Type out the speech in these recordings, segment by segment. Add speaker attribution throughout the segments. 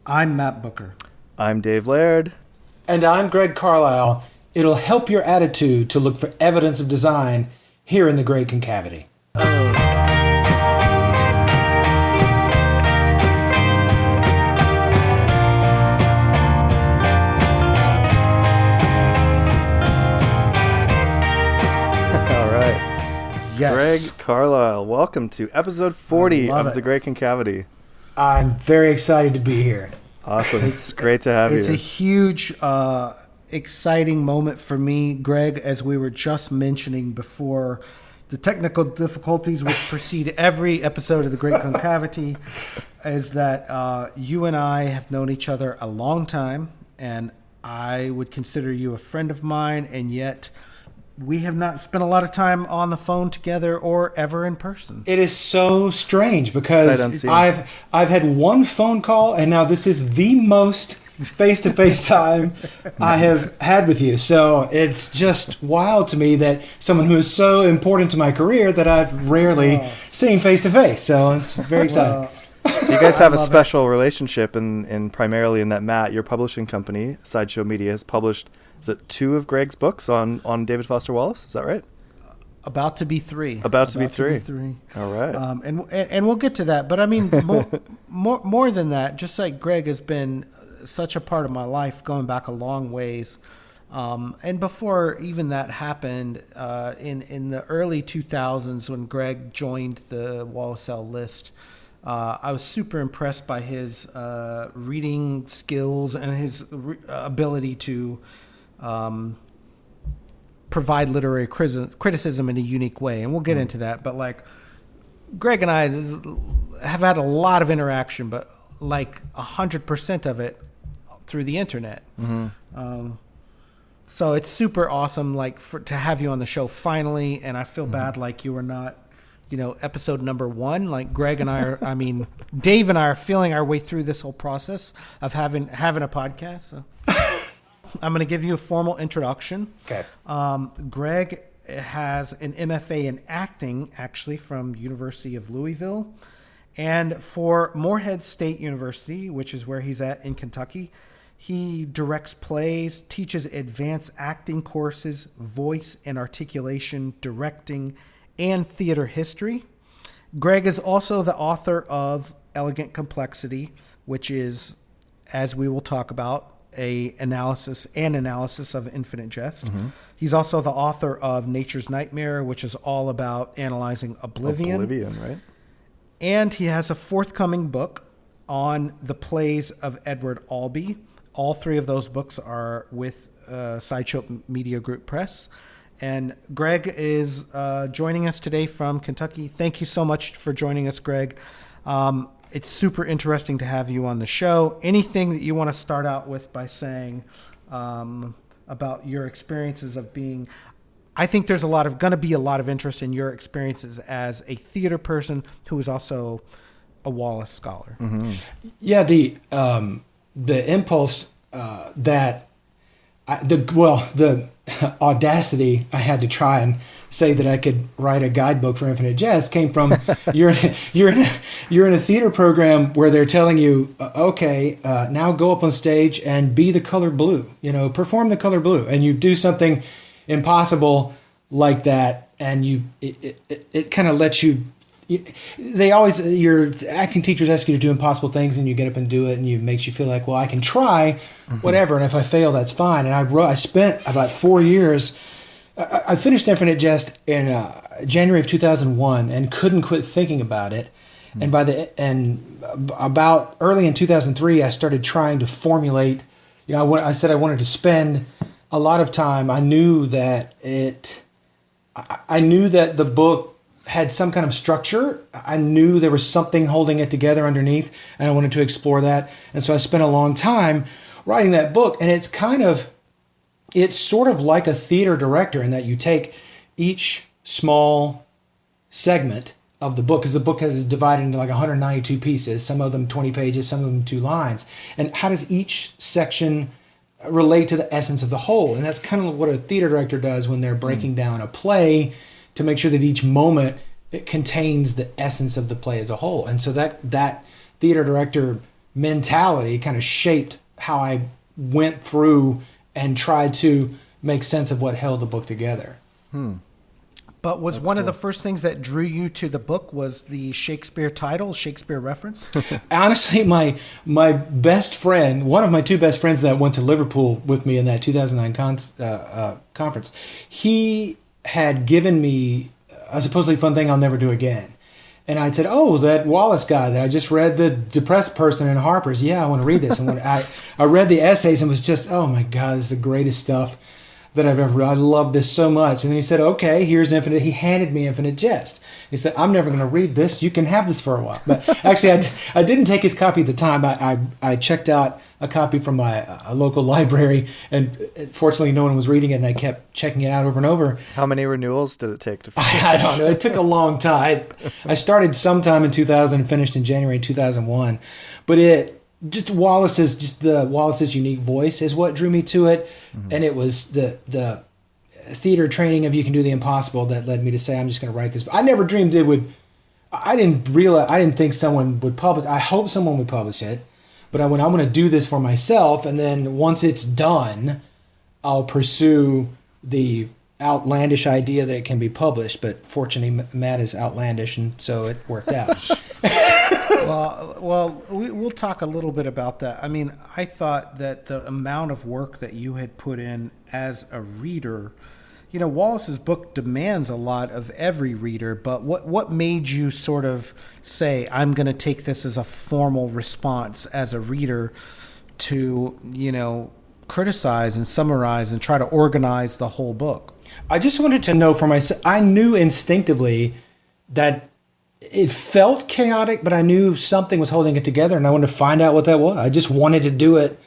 Speaker 1: I'm Matt Booker.
Speaker 2: I'm Dave Laird.
Speaker 3: And I'm Greg Carlisle. It'll help your attitude to look for evidence of design here in the Great Concavity.
Speaker 2: Yes. Greg Carlisle, welcome to episode 40 of The Great Concavity.
Speaker 3: I'm very excited to be here.
Speaker 2: Awesome. It's great to have you.
Speaker 1: It's a huge, exciting moment for me, Greg, as we were just mentioning before. The technical difficulties which precede every episode of The Great Concavity is that you and I have known each other a long time, and I would consider you a friend of mine, and yet we have not spent a lot of time on the phone together or ever in person.
Speaker 3: It is so strange because I've had one phone call, and now this is the most face-to-face time I have had with you. So it's just wild to me that someone who is so important to my career that I've rarely seen face-to-face. So it's very exciting.
Speaker 2: So you guys have a special relationship, and primarily in that Matt, your publishing company, Sideshow Media, has published, is it 2 of Greg's books on David Foster Wallace? Is that right?
Speaker 1: About to be 3.
Speaker 2: About to be three. All right.
Speaker 1: And we'll get to that. But I mean, more than that, just like Greg has been such a part of my life going back a long ways. And before even that happened, in the early 2000s when Greg joined the Wallace L list, I was super impressed by his reading skills and his ability to provide literary criticism in a unique way. And we'll get into that. But like Greg and I have had a lot of interaction, but like 100% of it through the internet. Mm-hmm. So it's super awesome to have you on the show finally. And I feel bad like you were not, episode number 1, like Greg and I are, Dave and I are feeling our way through this whole process of having a podcast. So I'm going to give you a formal introduction.
Speaker 3: Okay.
Speaker 1: Greg has an MFA in acting, actually, from University of Louisville. And for Morehead State University, which is where he's at in Kentucky, he directs plays, teaches advanced acting courses, voice and articulation, directing, and theater history. Greg is also the author of Elegant Complexity, which is, as we will talk about, an analysis of Infinite Jest. Mm-hmm. He's also the author of Nature's Nightmare, which is all about analyzing Oblivion.
Speaker 2: Right?
Speaker 1: And he has a forthcoming book on the plays of Edward Albee. All 3 of those books are with Sideshow Media Group Press. And Greg is joining us today from Kentucky. Thank you so much for joining us, Greg. It's super interesting to have you on the show. Anything that you want to start out with by saying about your experiences of being... I think there's going to be a lot of interest in your experiences as a theater person who is also a Wallace scholar.
Speaker 3: Mm-hmm. Yeah, the impulse the audacity I had to try and say that I could write a guidebook for Infinite Jest came from you're in a theater program where they're telling you, now go up on stage and be the color blue, perform the color blue, and you do something impossible like that, and it kind of lets you. Your acting teachers ask you to do impossible things, and you get up and do it, and it makes you feel like, well, I can try whatever, and if I fail, that's fine. And I spent about 4 years. I finished Infinite Jest in January of 2001 and couldn't quit thinking about it. Mm-hmm. And about early in 2003, I started trying to formulate. I said I wanted to spend a lot of time. I knew that the book had some kind of structure. I knew there was something holding it together underneath, and I wanted to explore that. And so I spent a long time writing that book, and it's sort of like a theater director in that you take each small segment of the book, because the book is divided into like 192 pieces, some of them 20 pages, some of them 2 lines. And how does each section relate to the essence of the whole? And that's kind of what a theater director does when they're breaking down a play, to make sure that each moment it contains the essence of the play as a whole. And so that theater director mentality kind of shaped how I went through and tried to make sense of what held the book together.
Speaker 1: But was one of the first things that drew you to the book was the Shakespeare title, Shakespeare reference?
Speaker 3: Honestly, my best friend, one of my two best friends that went to Liverpool with me in that 2009 conference, he had given me a supposedly fun thing I'll never do again. And I said, oh, that Wallace guy that I just read, The Depressed Person in Harper's. Yeah, I want to read this. And when I read the essays and was just, oh my God, this is the greatest stuff that I've ever read. I love this so much. And then he said, okay, here's Infinite. He handed me Infinite Jest. He said, I'm never going to read this. You can have this for a while. But actually, I didn't take his copy at the time. I checked out a copy from a local library, and fortunately no one was reading it, and I kept checking it out over and over.
Speaker 2: How many renewals did it take to
Speaker 3: I don't know. It took a long time. I started sometime in 2000 and finished in January 2001. But Wallace's unique voice is what drew me to it. Mm-hmm. And it was the theater training of You Can Do the Impossible that led me to say, I'm just going to write this. I never dreamed I didn't think someone would publish. I hope someone would publish it. But I'm going to do this for myself. And then once it's done, I'll pursue the outlandish idea that it can be published. But fortunately, Matt is outlandish, and so it worked out.
Speaker 1: Well, we'll talk a little bit about that. I mean, I thought that the amount of work that you had put in as a reader, Wallace's book demands a lot of every reader, but what made you sort of say, I'm going to take this as a formal response as a reader to, criticize and summarize and try to organize the whole book?
Speaker 3: I just wanted to know for myself. I knew instinctively that it felt chaotic, but I knew something was holding it together, and I wanted to find out what that was. I just wanted to do it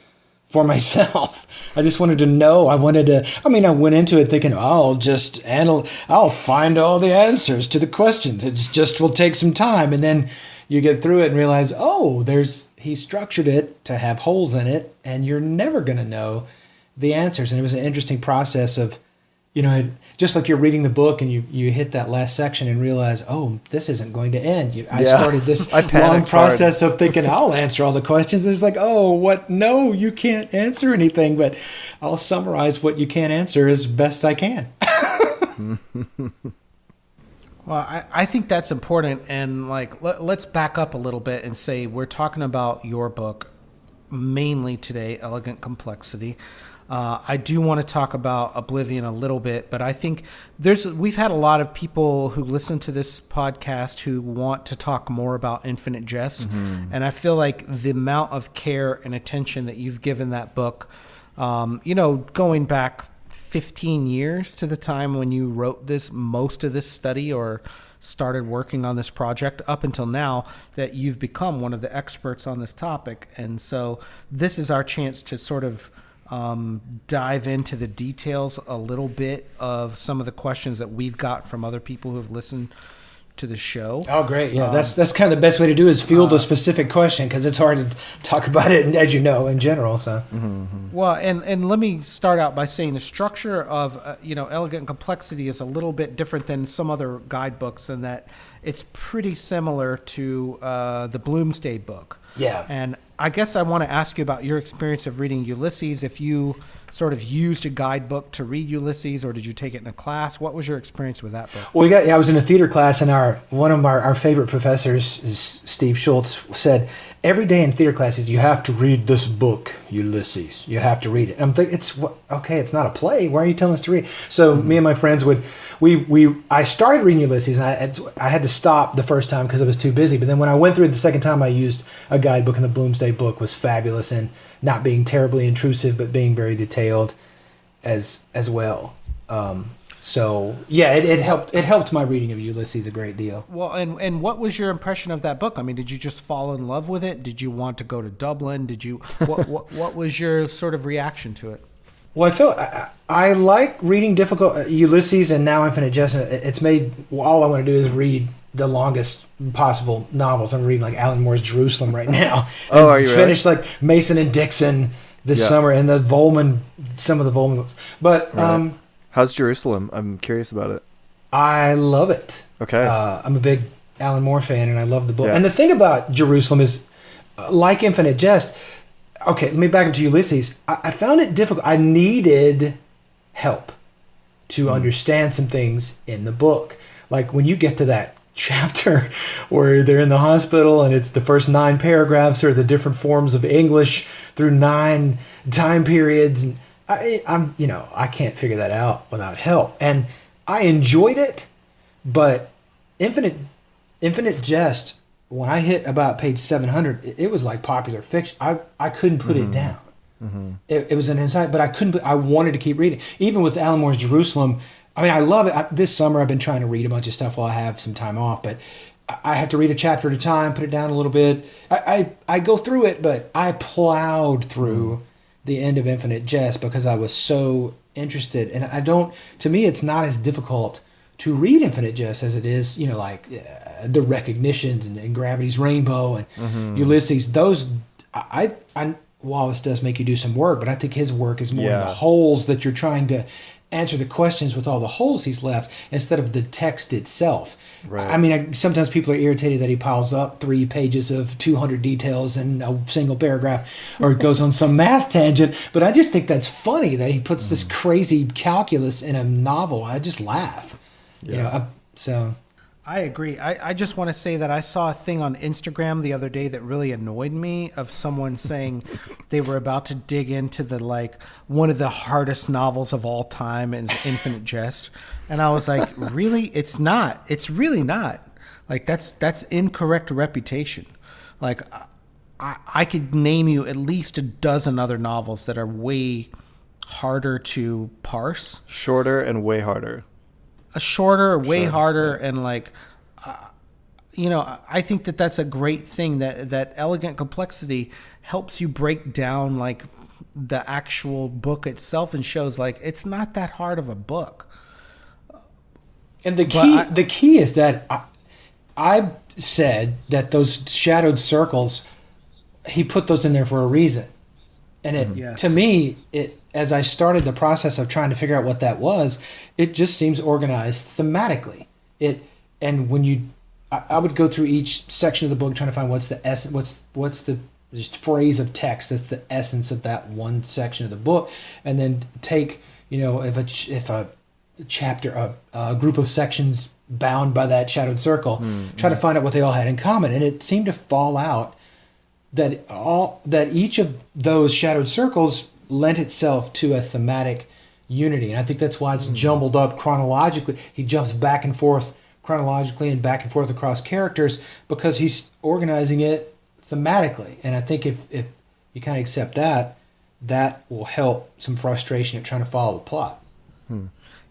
Speaker 3: for myself. I just wanted to know. I went into it thinking, I'll find all the answers to the questions. It's just will take some time. And then you get through it and realize, he structured it to have holes in it, and you're never going to know the answers. And it was an interesting process of, just like you're reading the book and you hit that last section and realize, this isn't going to end. I started this long process of thinking, I'll answer all the questions. And it's like, what? No, you can't answer anything, but I'll summarize what you can't answer as best I can.
Speaker 1: Well, I think that's important. And let's back up a little bit and say we're talking about your book mainly today, Elegant Complexity. I do want to talk about Oblivion a little bit, but I think we've had a lot of people who listen to this podcast who want to talk more about Infinite Jest. Mm-hmm. And I feel like the amount of care and attention that you've given that book, going back 15 years to the time when you wrote most of this study or started working on this project up until now, that you've become one of the experts on this topic. And so this is our chance to sort of dive into the details a little bit of some of the questions that we've got from other people who have listened to the show.
Speaker 3: Oh, great. Yeah, that's kind of the best way to do is field a specific question, because it's hard to talk about it, as you know, in general. So,
Speaker 1: Well, and let me start out by saying the structure of, Elegant Complexity is a little bit different than some other guidebooks in that it's pretty similar to the Bloomsday book.
Speaker 3: Yeah.
Speaker 1: And I guess I want to ask you about your experience of reading Ulysses, if you sort of used a guidebook to read Ulysses, or did you take it in a class? What was your experience with that book?
Speaker 3: Well, I was in a theater class, and one of our favorite professors, Steve Schultz, said, every day in theater classes, you have to read this book, Ulysses. You have to read it. I'm thinking, it's not a play. Why are you telling us to read? So me and my friends I started reading Ulysses, and I had to stop the first time because I was too busy. But then when I went through it the second time, I used a guidebook, and the Bloomsday book was fabulous, and not being terribly intrusive, but being very detailed as well. So yeah, it helped my reading of Ulysses a great deal.
Speaker 1: Well, and what was your impression of that book? I mean, did you just fall in love with it? Did you want to go to Dublin? What was your sort of reaction to it?
Speaker 3: Well, I like reading difficult Ulysses, and now Infinite Jest. It's made all I want to do is read the longest possible novels. I'm reading Alan Moore's Jerusalem right now.
Speaker 2: Are you
Speaker 3: finished Mason and Dixon this summer, and some of the Volman books. But
Speaker 2: right. How's Jerusalem? I'm curious about it.
Speaker 3: I love it.
Speaker 2: Okay.
Speaker 3: I'm a big Alan Moore fan, and I love the book. Yeah. And the thing about Jerusalem is, like Infinite Jest, okay, let me back up to Ulysses. I found it difficult. I needed help to understand some things in the book. Like when you get to that chapter where they're in the hospital and it's the first 9 paragraphs or the different forms of English through 9 time periods. And I can't figure that out without help. And I enjoyed it, but Infinite Jest, when I hit about page 700, it was like popular fiction. I couldn't put it down. Mm-hmm. It was an insight, but I wanted to keep reading. Even with Alan Moore's Jerusalem, I mean, I love it. This summer I've been trying to read a bunch of stuff while I have some time off, but I have to read a chapter at a time, put it down a little bit. I go through it, but I plowed through the end of Infinite Jest because I was so interested. And to me, it's not as difficult to read Infinite Jest as it is, like the Recognitions and Gravity's Rainbow and Ulysses. Those, Wallace does make you do some work, but I think his work is more in the holes that you're trying to answer the questions with all the holes he's left instead of the text itself. Right. I mean, sometimes people are irritated that he piles up 3 pages of 200 details in a single paragraph or goes on some math tangent, but I just think that's funny that he puts this crazy calculus in a novel. I just laugh.
Speaker 2: Yeah.
Speaker 3: So
Speaker 1: I agree. I just want to say that I saw a thing on Instagram the other day that really annoyed me of someone saying they were about to dig into one of the hardest novels of all time is Infinite Jest. And I was like, really? It's not. It's really not. Like that's incorrect reputation. Like I could name you at least a dozen other novels that are way harder to parse.
Speaker 2: Shorter and way harder.
Speaker 1: Way harder, and I think that's a great thing that elegant complexity helps you break down like the actual book itself and shows like it's not that hard of a book.
Speaker 3: And the key is that I said that those shadowed circles, he put those in there for a reason, and to me as I started the process of trying to figure out what that was, it just seems organized thematically. And when I would go through each section of the book trying to find what's the essence, what's the just phrase of text that's the essence of that one section of the book, and then take if a chapter a group of sections bound by that shadowed circle, try to find out what they all had in common, and it seemed to fall out that each of those shadowed circles lent itself to a thematic unity. And I think that's why it's jumbled up chronologically. He jumps back and forth chronologically and back and forth across characters because he's organizing it thematically. And I think if you kind of accept that will help some frustration at trying to follow the plot.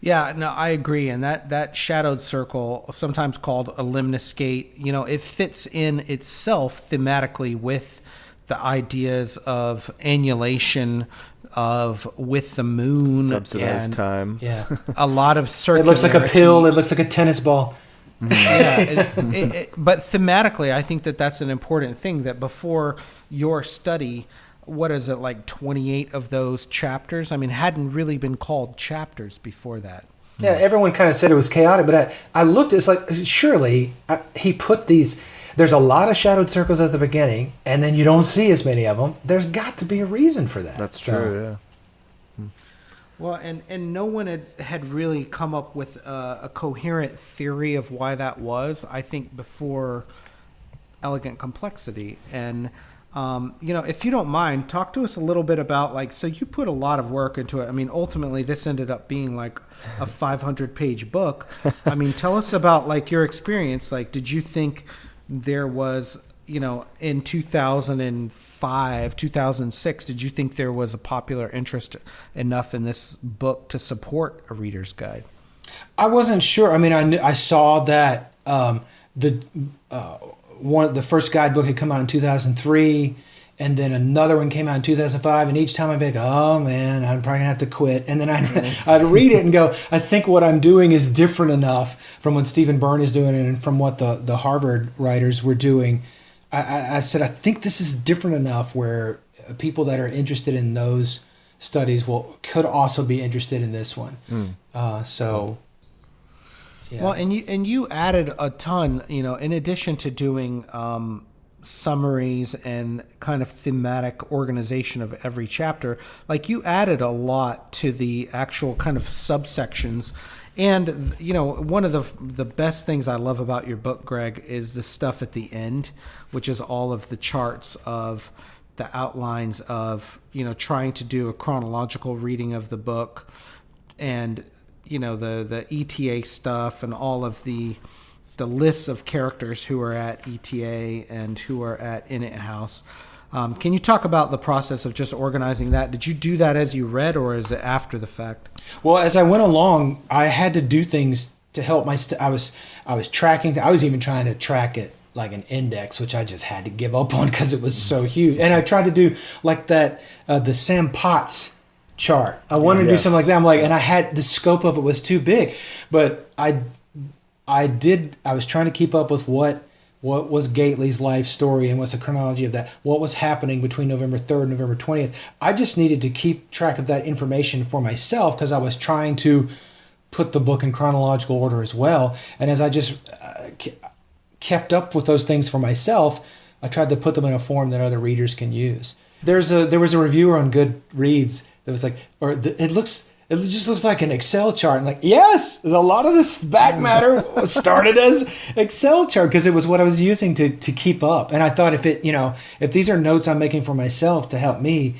Speaker 1: Yeah, no, I agree. And that shadowed circle, sometimes called a limnoscate, it fits in itself thematically with the ideas of annulation, with the moon,
Speaker 2: subsidized time.
Speaker 3: Yeah,
Speaker 1: a lot of circularity.
Speaker 3: It looks like a pill. It looks like a tennis ball.
Speaker 1: Yeah, but thematically, I think that's an important thing. That before your study, what is it, like 28 of those chapters? I mean, hadn't really been called chapters before that.
Speaker 3: Yeah, everyone kind of said it was chaotic, but I looked. It's like surely he put these. There's a lot of shadowed circles at the beginning, and then you don't see as many of them. There's got to be a reason for that.
Speaker 2: That's true, yeah.
Speaker 1: Well, and no one had really come up with a coherent theory of why that was, I think, before Elegant Complexity. And, if you don't mind, talk to us a little bit about, so you put a lot of work into it. I mean, ultimately, this ended up being like a 500-page book. I mean, tell us about, your experience. Did you think there was, in 2005, 2006, did you think there was a popular interest enough in this book to support a reader's guide?
Speaker 3: I wasn't sure. I mean, I saw that the first guidebook had come out in 2003, and then another one came out in 2005, and each time I'd be like, oh man, I'm probably gonna have to quit. And then I'd read it and go, I think what I'm doing is different enough from what Stephen Byrne is doing and from what the Harvard writers were doing. I said, I think this is different enough where people that are interested in those studies could also be interested in this one. So, yeah.
Speaker 1: Well, and you added a ton, in addition to doing summaries and kind of thematic organization of every chapter. Like, you added a lot to the actual kind of subsections. And, you know, one of the best things I love about your book, Greg, is the stuff at the end, which is all of the charts of the outlines of, you know, trying to do a chronological reading of the book, and, you know, the ETA stuff and all of the lists of characters who are at ETA and who are at Init House. Can you talk about the process of just organizing that? Did you do that as you read, or is it after the fact?
Speaker 3: Well, as I went along, I had to do things to help my. I was tracking. I was even trying to track it like an index, which I just had to give up on because it was so huge. And I tried to do like that, the Sam Potts chart. I wanted to do something like that. I'm like, and I had the scope of it was too big, but I was trying to keep up with what was Gately's life story and what's the chronology of that, what was happening between November 3rd and November 20th. I just needed to keep track of that information for myself because I was trying to put the book in chronological order as well. And as I just kept up with those things for myself, I tried to put them in a form that other readers can use. There was a reviewer on Goodreads that was like, it just looks like an Excel chart. And like, yes, a lot of this back matter started as Excel chart because it was what I was using to keep up. And I thought if these are notes I'm making for myself to help me,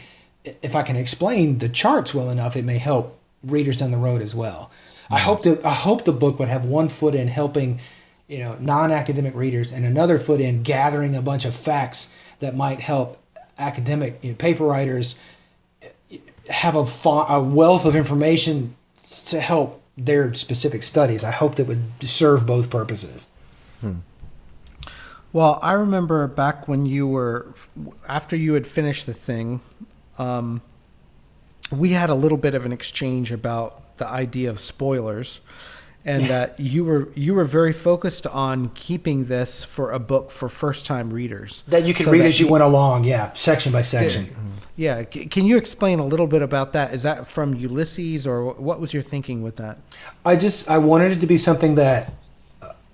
Speaker 3: if I can explain the charts well enough, it may help readers down the road as well. Mm-hmm. I hope the book would have one foot in helping, you know, non-academic readers and another foot in gathering a bunch of facts that might help academic, you know, paper writers have a wealth of information to help their specific studies. I hoped it would serve both purposes.
Speaker 1: Well, I remember back when after you had finished the thing, we had a little bit of an exchange about the idea of spoilers, and that you were very focused on keeping this for a book for first-time readers.
Speaker 3: That you could read as you went along, section by section.
Speaker 1: Yeah. Can you explain a little bit about that? Is that from Ulysses, or what was your thinking with that?
Speaker 3: I wanted it to be something that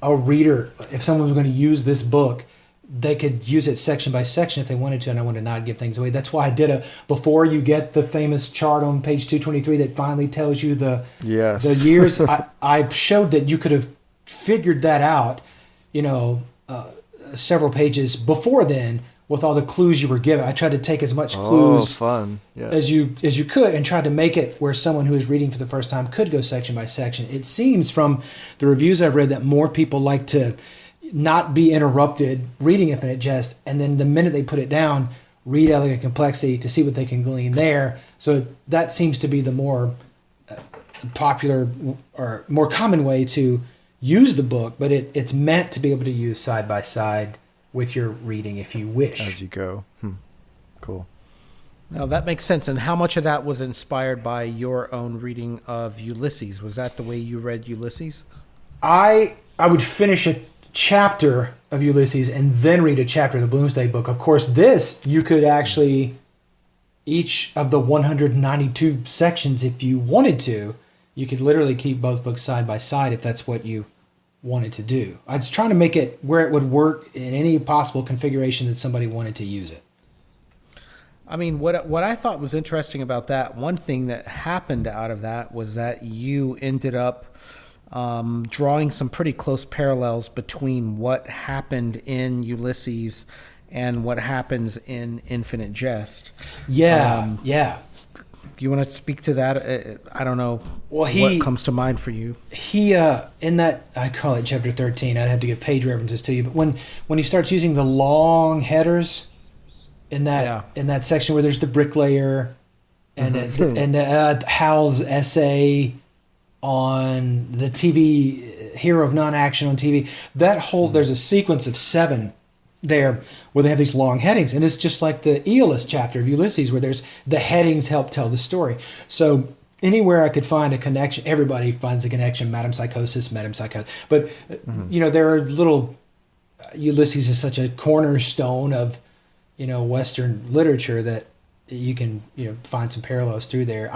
Speaker 3: a reader, if someone was going to use this book, they could use it section by section if they wanted to, and I wanted to not give things away. That's why I did before you get the famous chart on page 223 that finally tells you the years. I showed that you could have figured that out, you know, several pages before then with all the clues you were given. I tried to take as much clues as you could and tried to make it where someone who is reading for the first time could go section by section. It seems from the reviews I've read that more people like to not be interrupted reading Infinite Jest, and then the minute they put it down, read Elegant Complexity to see what they can glean there. So that seems to be the more popular or more common way to use the book, but it's meant to be able to use side by side with your reading if you wish.
Speaker 2: As you go. Cool.
Speaker 1: Now that makes sense. And how much of that was inspired by your own reading of Ulysses? Was that the way you read Ulysses?
Speaker 3: I would finish a chapter of Ulysses and then read a chapter of the Bloomsday Book. Of course, this you could actually, each of the 192 sections, if you wanted to, you could literally keep both books side by side if that's what you wanted to do. I was trying to make it where it would work in any possible configuration that somebody wanted to use it.
Speaker 1: I mean, what I thought was interesting about that, one thing that happened out of that was that you ended up drawing some pretty close parallels between what happened in Ulysses and what happens in Infinite Jest.
Speaker 3: Yeah.
Speaker 1: You want to speak to that? I don't know what comes to mind for you.
Speaker 3: He in that, I call it chapter 13. I'd have to give page references to you, but when he starts using the long headers in that section where there's the bricklayer and Hal's essay on the TV hero of non-action on TV, that whole there's a sequence of 7 there where they have these long headings, and it's just like the Aeolus chapter of Ulysses where there's the headings help tell the story. So anywhere I could find a connection, everybody finds a connection. Madam Psychosis, but you know, there are little. Ulysses is such a cornerstone of, you know, Western literature that you can, you know, find some parallels through there.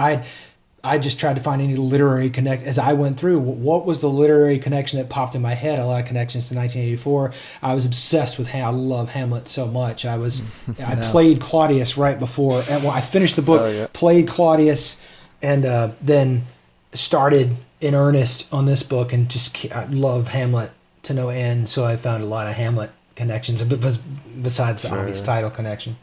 Speaker 3: I just tried to find any literary connect as I went through. What was the literary connection that popped in my head? A lot of connections to 1984. I was obsessed with I love Hamlet so much. I played Claudius right before, and when I finished the book, played Claudius, and then started in earnest on this book, and I love Hamlet to no end. So I found a lot of Hamlet connections, besides the obvious title connection.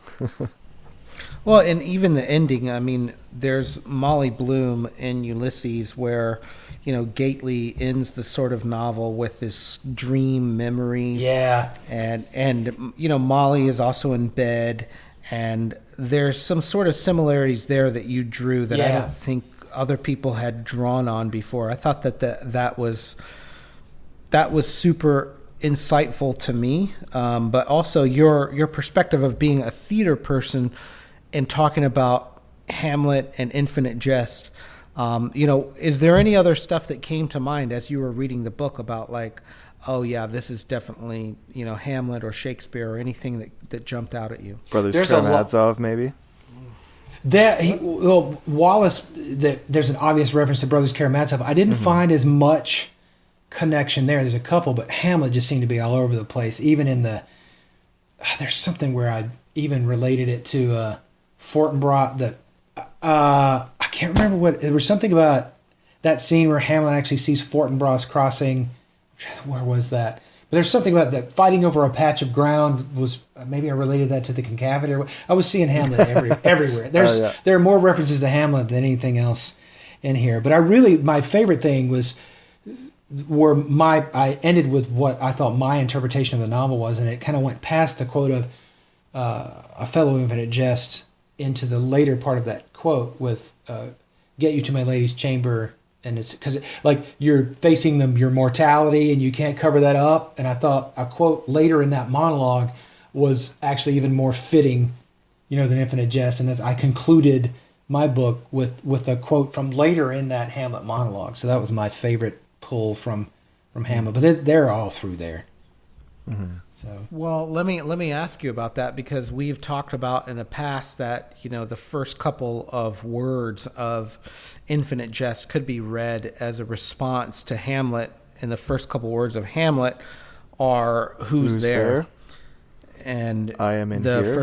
Speaker 1: Well, and even the ending, I mean, there's Molly Bloom in Ulysses where, Gately ends the sort of novel with this dream memories.
Speaker 3: Yeah.
Speaker 1: And Molly is also in bed, and there's some sort of similarities there that you drew that I don't think other people had drawn on before. I thought that was super insightful to me, but also your perspective of being a theater person and talking about Hamlet and Infinite Jest. Is there any other stuff that came to mind as you were reading the book about like, oh yeah, this is definitely Hamlet or Shakespeare or anything that jumped out at you?
Speaker 2: Brothers Karamazov, maybe.
Speaker 3: Wallace. There's an obvious reference to Brothers Karamazov. I didn't find as much connection there. There's a couple, but Hamlet just seemed to be all over the place. Even in there's something where I even related it to Fortinbras. I can't remember what. There was something about that scene where Hamlet actually sees Fortinbras crossing. Where was that? But there's something about that fighting over a patch of ground was maybe I related that to the concavity. I was seeing Hamlet everywhere. There are more references to Hamlet than anything else in here. But my favorite thing was where I ended with what I thought my interpretation of the novel was, and it kind of went past the quote of a fellow Infinite Jest into the later part of that quote with "Get you to my lady's chamber." And it's because you're facing your mortality and you can't cover that up. And I thought a quote later in that monologue was actually even more fitting, than Infinite Jest. And I concluded my book with a quote from later in that Hamlet monologue. So that was my favorite pull from Hamlet. But they're all through there.
Speaker 2: Mm-hmm.
Speaker 3: So
Speaker 1: well, let me ask you about that, because we've talked about in the past that the first couple of words of Infinite Jest could be read as a response to Hamlet, and the first couple words of Hamlet are "Who's there?" and
Speaker 2: I am in
Speaker 1: the
Speaker 2: here.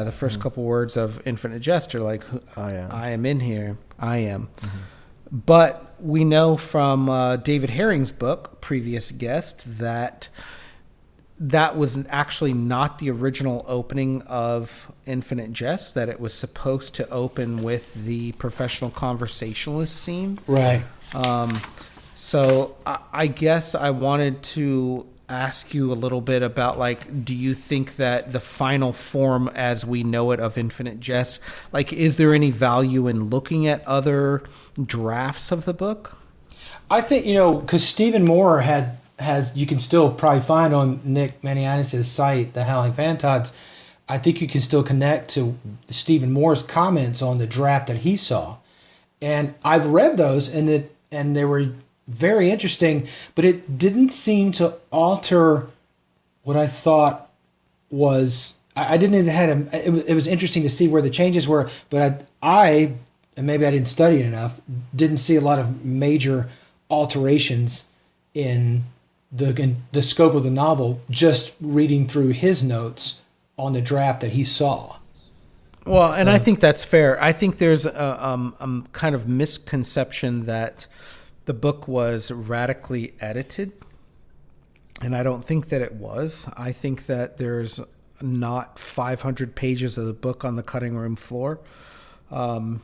Speaker 1: The first couple words of Infinite Jest are like I am in here. I am.
Speaker 2: Mm-hmm.
Speaker 1: But we know from David Herring's book, Previous Guest, that was actually not the original opening of Infinite Jest, that it was supposed to open with the professional conversationalist scene.
Speaker 3: right.
Speaker 1: So I guess I wanted to ask you a little bit about, do you think that the final form as we know it of Infinite Jest, is there any value in looking at other drafts of the book?
Speaker 3: I think, because Stephen Moore has you can still probably find on Nick Manianis' site, The Howling Fantods, I think you can still connect to Stephen Moore's comments on the draft that he saw. And I've read those, and they were very interesting, but it didn't seem to alter what I thought was. I didn't even it was interesting to see where the changes were, but I and maybe I didn't study it enough, didn't see a lot of major alterations in the scope of the novel, just reading through his notes on the draft that he saw.
Speaker 1: Well, and I think that's fair. I think there's a kind of misconception that the book was radically edited, and I don't think that it was. I think that there's not 500 pages of the book on the cutting room floor, and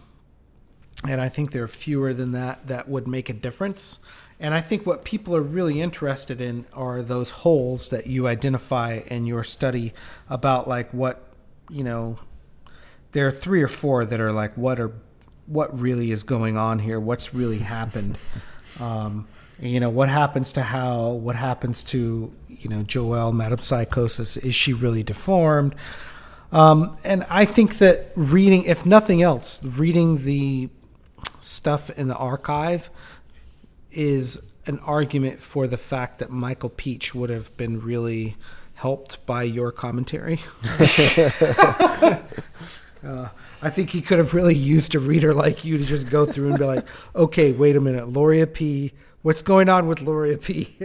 Speaker 1: I think there are fewer than that would make a difference. And I think what people are really interested in are those holes that you identify in your study about what, there are 3 or 4 that are what really is going on here? What's really happened? What happens to Hal? What happens to, Joelle, metempsychosis? Is she really deformed? And I think that reading, if nothing else, reading the stuff in the archive is an argument for the fact that Michael Peach would have been really helped by your commentary. I think he could have really used a reader like you to just go through and be like, okay, wait a minute, Loria P. What's going on with Loria P?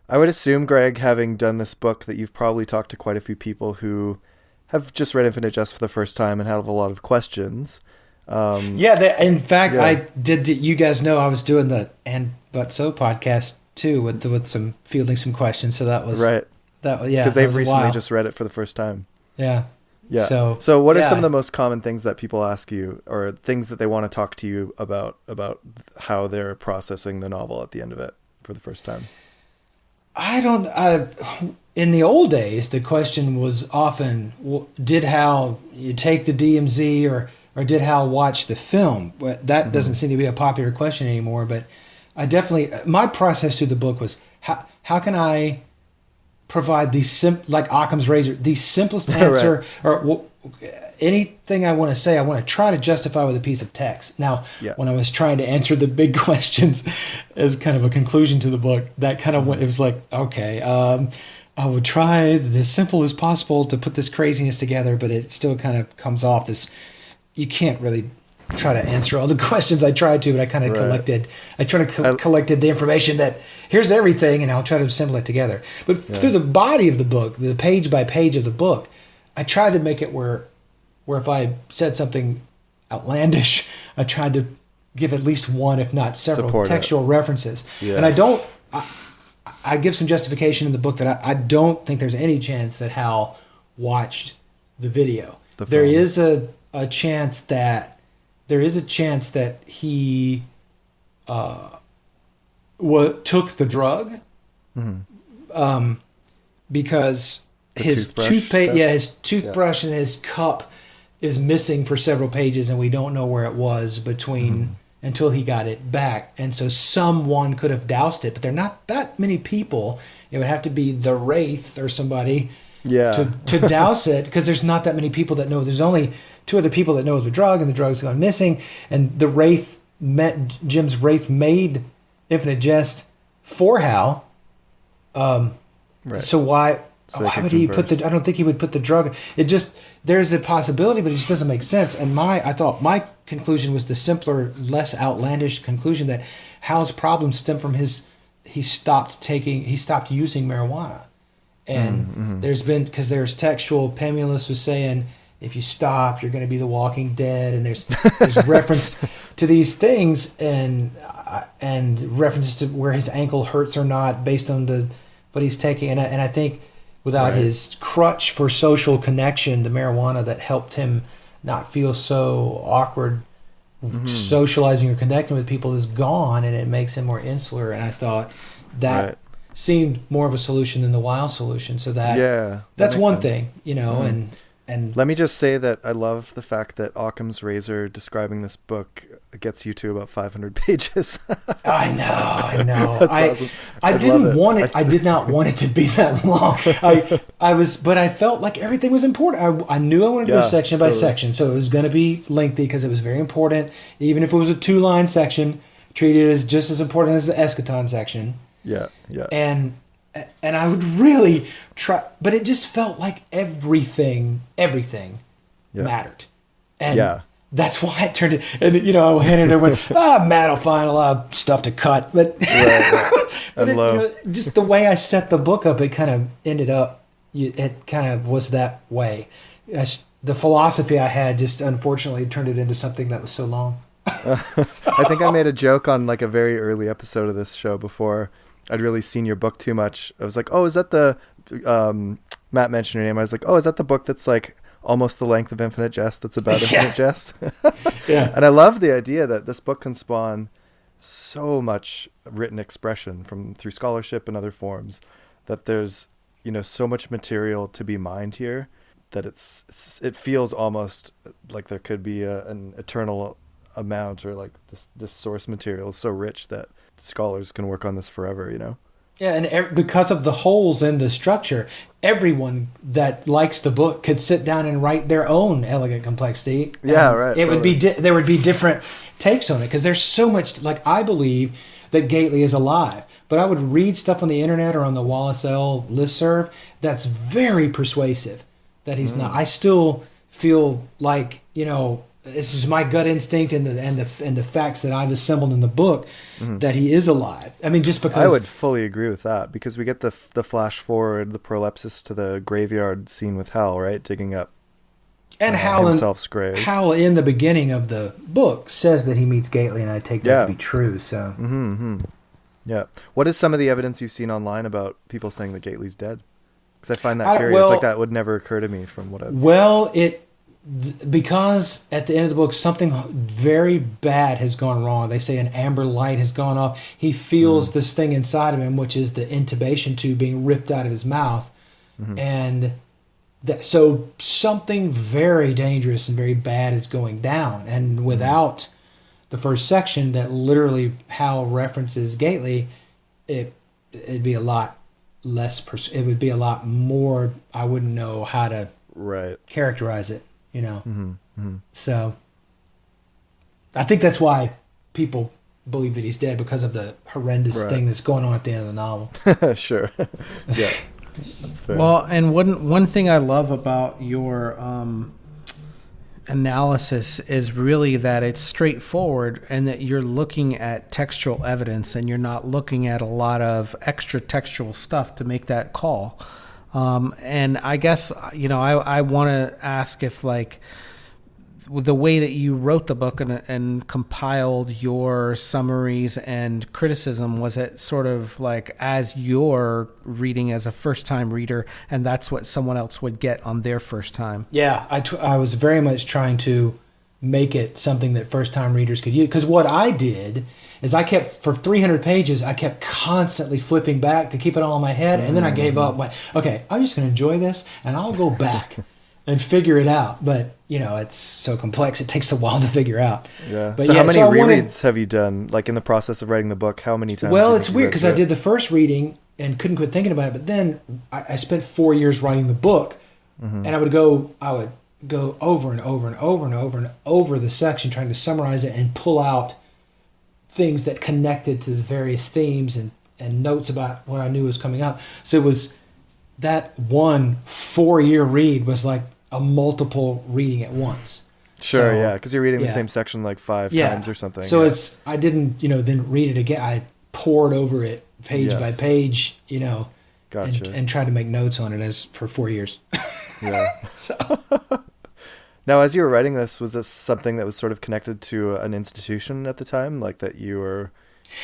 Speaker 2: I would assume, Greg, having done this book, that you've probably talked to quite a few people who have just read Infinite Jest for the first time and have a lot of questions.
Speaker 3: In fact, I did. You guys know I was doing the And But So podcast too with some fielding some questions. So that was
Speaker 2: right. Because they've recently just read it for the first time.
Speaker 3: Yeah.
Speaker 2: Yeah. So what are some of the most common things that people ask you, or things that they want to talk to you about how they're processing the novel at the end of it for the first time?
Speaker 3: In the old days, the question was often, did Hal you take the DMZ or did Hal watch the film? But that doesn't seem to be a popular question anymore. But I definitely, my process through the book was, how can I provide like Occam's razor, the simplest answer, or anything I want to say, I want to try to justify with a piece of text. Now, when I was trying to answer the big questions as kind of a conclusion to the book, that kind of went, it was like, okay, I would try as simple as possible to put this craziness together, but it still kind of comes off as, you can't really try to answer all the questions I tried to, but I kind of collected the information that here's everything, and I'll try to assemble it together. But through the body of the book, the page by page of the book, I tried to make it where if I said something outlandish, I tried to give at least one, if not several, textual references. Yeah. And I give some justification in the book that I don't think there's any chance that Hal watched the video. There is a chance that he took the drug, because his toothbrush and his cup is missing for several pages, and we don't know where it was until he got it back. And so someone could have doused it, but there are not that many people. It would have to be the Wraith or somebody to douse it, because there's not that many people that know. There's only two other people that know it was a drug, and the drug's gone missing. And the Wraith Jim's Wraith made Infinite Jest for Hal. So why would he put I don't think he would put the drug. It just, there's a possibility, but it just doesn't make sense. And I thought my conclusion was the simpler, less outlandish conclusion that Hal's problem stemmed from he stopped using marijuana. And there's textual, Pemulus was saying, if you stop, you're going to be the Walking Dead, and there's reference to these things and references to where his ankle hurts or not based on what he's taking. And I think without his crutch for social connection, the marijuana that helped him not feel so awkward socializing or connecting with people is gone, and it makes him more insular. And I thought that seemed more of a solution than the wild solution. So that's one thing, and
Speaker 2: let me just say that I love the fact that Occam's razor describing this book gets you to about 500 pages.
Speaker 3: I know.
Speaker 2: That's awesome.
Speaker 3: I did not want it to be that long. But I felt like everything was important. I knew I wanted to go section by section, so it was going to be lengthy because it was very important. Even if it was a 2-line section, treat it as just as important as the eschaton section.
Speaker 2: Yeah.
Speaker 3: And I would really try, but it just felt like everything mattered. And that's why I turned it, and I handed it and went, Matt will find a lot of stuff to cut. But, just the way I set the book up, it kind of ended up, it kind of was that way. The philosophy I had just unfortunately turned it into something that was so long.
Speaker 2: I think I made a joke on like a very early episode of this show before I'd really seen your book too much. I was like, oh, is that the, Matt mentioned your name. I was like, oh, is that the book that's like almost the length of Infinite Jest that's about Infinite Jest? And I love the idea that this book can spawn so much written expression through scholarship and other forms, that there's, so much material to be mined here, that it feels almost like there could be an eternal amount, or like this source material is so rich that scholars can work on this forever,
Speaker 3: Yeah, and because of the holes in the structure, everyone that likes the book could sit down and write their own elegant complexity.
Speaker 2: Yeah, right.
Speaker 3: It would be there would be different takes on it, because there's so much. Like, I believe that Gately is alive, but I would read stuff on the internet or on the Wallace L listserv that's very persuasive that he's not. I still feel like, this is my gut instinct and the facts that I've assembled in the book that he is alive. I mean, just because
Speaker 2: I would fully agree with that, because we get the flash forward, the prolepsis to the graveyard scene with Hal, right, digging up
Speaker 3: and
Speaker 2: himself's grave.
Speaker 3: Hal in the beginning of the book says that he meets Gately, and I take that to be true. So
Speaker 2: yeah. What is some of the evidence you've seen online about people saying that Gately's dead? Because I find that curious. Like, that would never occur to me from what I've...
Speaker 3: Because at the end of the book, something very bad has gone wrong. They say an amber light has gone off. He feels this thing inside of him, which is the intubation tube being ripped out of his mouth. And so something very dangerous and very bad is going down. And without the first section that literally Hal references Gately, it'd be a lot less. It would be a lot more. I wouldn't know how to characterize it. So I think that's why people believe that he's dead, because of the horrendous thing that's going on at the end of the novel.
Speaker 2: Sure. Yeah. That's fair.
Speaker 1: Well, and one thing I love about your analysis is really that it's straightforward, and that you're looking at textual evidence, and you're not looking at a lot of extra textual stuff to make that call. And I guess, I want to ask if, like, the way that you wrote the book and compiled your summaries and criticism, was it sort of like as you're reading as a first-time reader, and that's what someone else would get on their first time?
Speaker 3: Yeah, I was very much trying to make it something that first-time readers could use. Because what I did is for 300 pages, I kept constantly flipping back to keep it all in my head, and then I gave up. Went, okay, I'm just going to enjoy this, and I'll go back and figure it out. But, it's so complex, it takes a while to figure out.
Speaker 2: Yeah. But so how many rereads have you done, like, in the process of writing the book? How many times?
Speaker 3: Well, it's weird, because I did the first reading and couldn't quit thinking about it, but then I spent 4 years writing the book, and I would go over and over and over and over and over the section, trying to summarize it and pull out things that connected to the various themes and notes about what I knew was coming up. So it was that 1 4-year read was like a multiple reading at once.
Speaker 2: Sure, so, because you're reading the same section like 5 times or something.
Speaker 3: So I didn't, then read it again. I pored over it page by page,
Speaker 2: Gotcha.
Speaker 3: and tried to make notes on it for 4 years.
Speaker 2: Yeah.
Speaker 3: So...
Speaker 2: Now, as you were writing this, was this something that was sort of connected to an institution at the time, like that you were,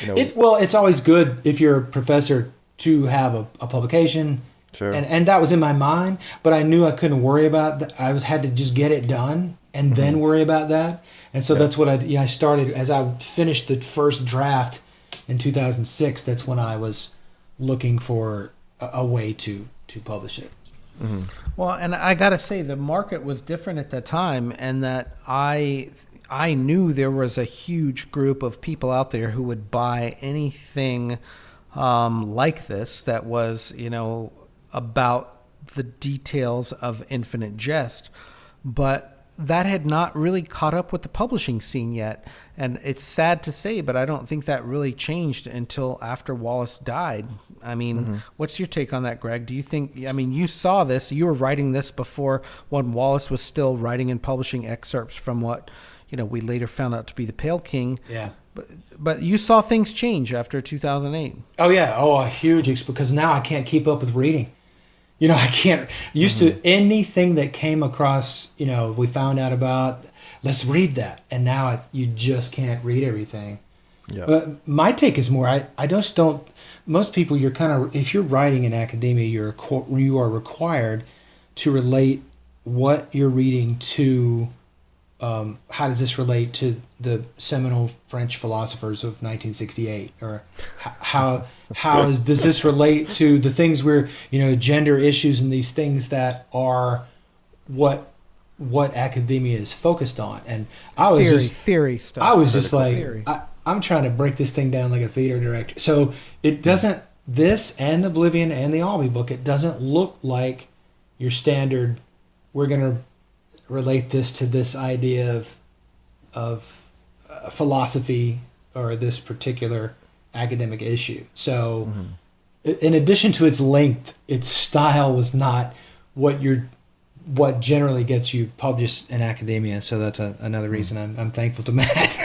Speaker 3: it's always good if you're a professor to have a publication.
Speaker 2: Sure.
Speaker 3: And that was in my mind, but I knew I couldn't worry about that. I had to just get it done and then worry about that. And so that's what I started. As I finished the first draft in 2006, that's when I was looking for a way to publish it.
Speaker 1: Mm-hmm. Well, and I gotta say, the market was different at that time, and that I knew there was a huge group of people out there who would buy anything like this that was, about the details of Infinite Jest, but that had not really caught up with the publishing scene yet. And it's sad to say, but I don't think that really changed until after Wallace died. I mean, what's your take on that, Greg? Do you think, you saw this, you were writing this before, when Wallace was still writing and publishing excerpts from what, we later found out to be the Pale King.
Speaker 3: Yeah.
Speaker 1: But you saw things change after 2008.
Speaker 3: Oh, yeah. Oh, a huge, because now I can't keep up with reading. I can't, used to anything that came across, we found out about, let's read that. And now you just can't read everything. Yeah. But my take is more, I just don't, most people, you're kind of, if you're writing in academia, you are required to relate what you're reading to, how does this relate to the seminal French philosophers of 1968? Or does this relate to the things where, gender issues and these things that are what academia is focused on? And I was
Speaker 1: theory stuff.
Speaker 3: I was just like, I'm trying to break this thing down like a theater director. So it doesn't, this and Oblivion and the Albee book, it doesn't look like your standard, we're going to relate this to this idea of philosophy or this particular academic issue. So in addition to its length, its style was not what you're what generally gets you published in academia. So that's another reason I'm thankful to Matt.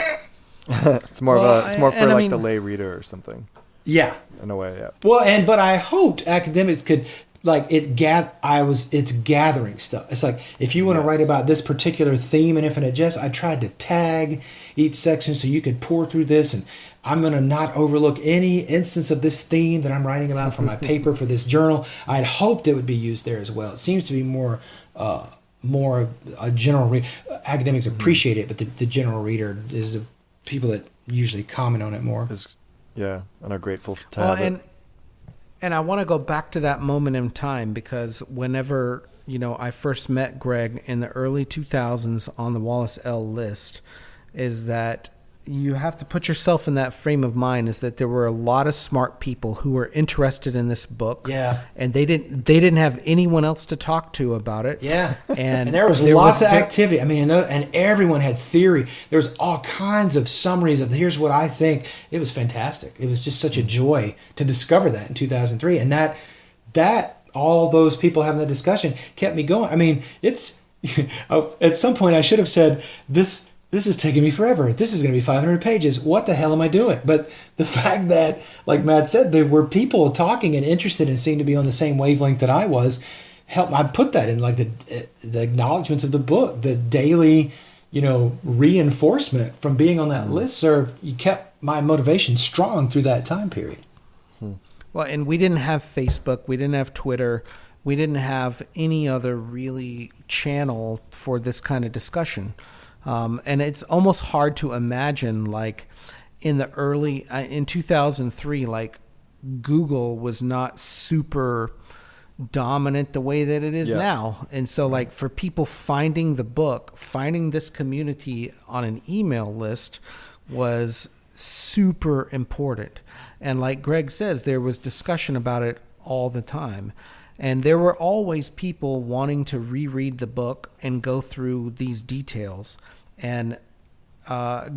Speaker 2: It's more for
Speaker 1: I
Speaker 2: like
Speaker 1: mean,
Speaker 2: the lay reader or something.
Speaker 3: Yeah.
Speaker 2: In a way, yeah.
Speaker 3: Well, but I hoped academics could it's gathering stuff. It's like if you want to write about this particular theme in Infinite Jest, I tried to tag each section so you could pour through this, and I'm going to not overlook any instance of this theme that I'm writing about for my paper for this journal. I'd hoped it would be used there as well. It seems to be more a general read. Academics appreciate it, but the general reader is the people that usually comment on it more.
Speaker 2: Yeah, and are grateful to have it.
Speaker 1: And I want to go back to that moment in time, because whenever, I first met Greg in the early 2000s on the Wallace L list, is that you have to put yourself in that frame of mind, is that there were a lot of smart people who were interested in this book.
Speaker 3: Yeah.
Speaker 1: And they didn't have anyone else to talk to about it.
Speaker 3: Yeah.
Speaker 1: And
Speaker 3: there was lots of activity. I mean, and everyone had theory. There was all kinds of summaries of here's what I think. It was fantastic. It was just such a joy to discover that in 2003. And that all those people having that discussion kept me going. I mean, it's at some point I should have said this is taking me forever. This is going to be 500 pages. What the hell am I doing? But the fact that, like Matt said, there were people talking and interested and seemed to be on the same wavelength that I was, helped. I put that in like the acknowledgments of the book, the daily, reinforcement from being on that listserv. You kept my motivation strong through that time period.
Speaker 1: Well, and we didn't have Facebook. We didn't have Twitter. We didn't have any other really channel for this kind of discussion. And it's almost hard to imagine, like in 2003, like Google was not super dominant the way that it is now. And so like for people finding the book, finding this community on an email list was super important. And like Greg says, there was discussion about it all the time. And there were always people wanting to reread the book and go through these details. And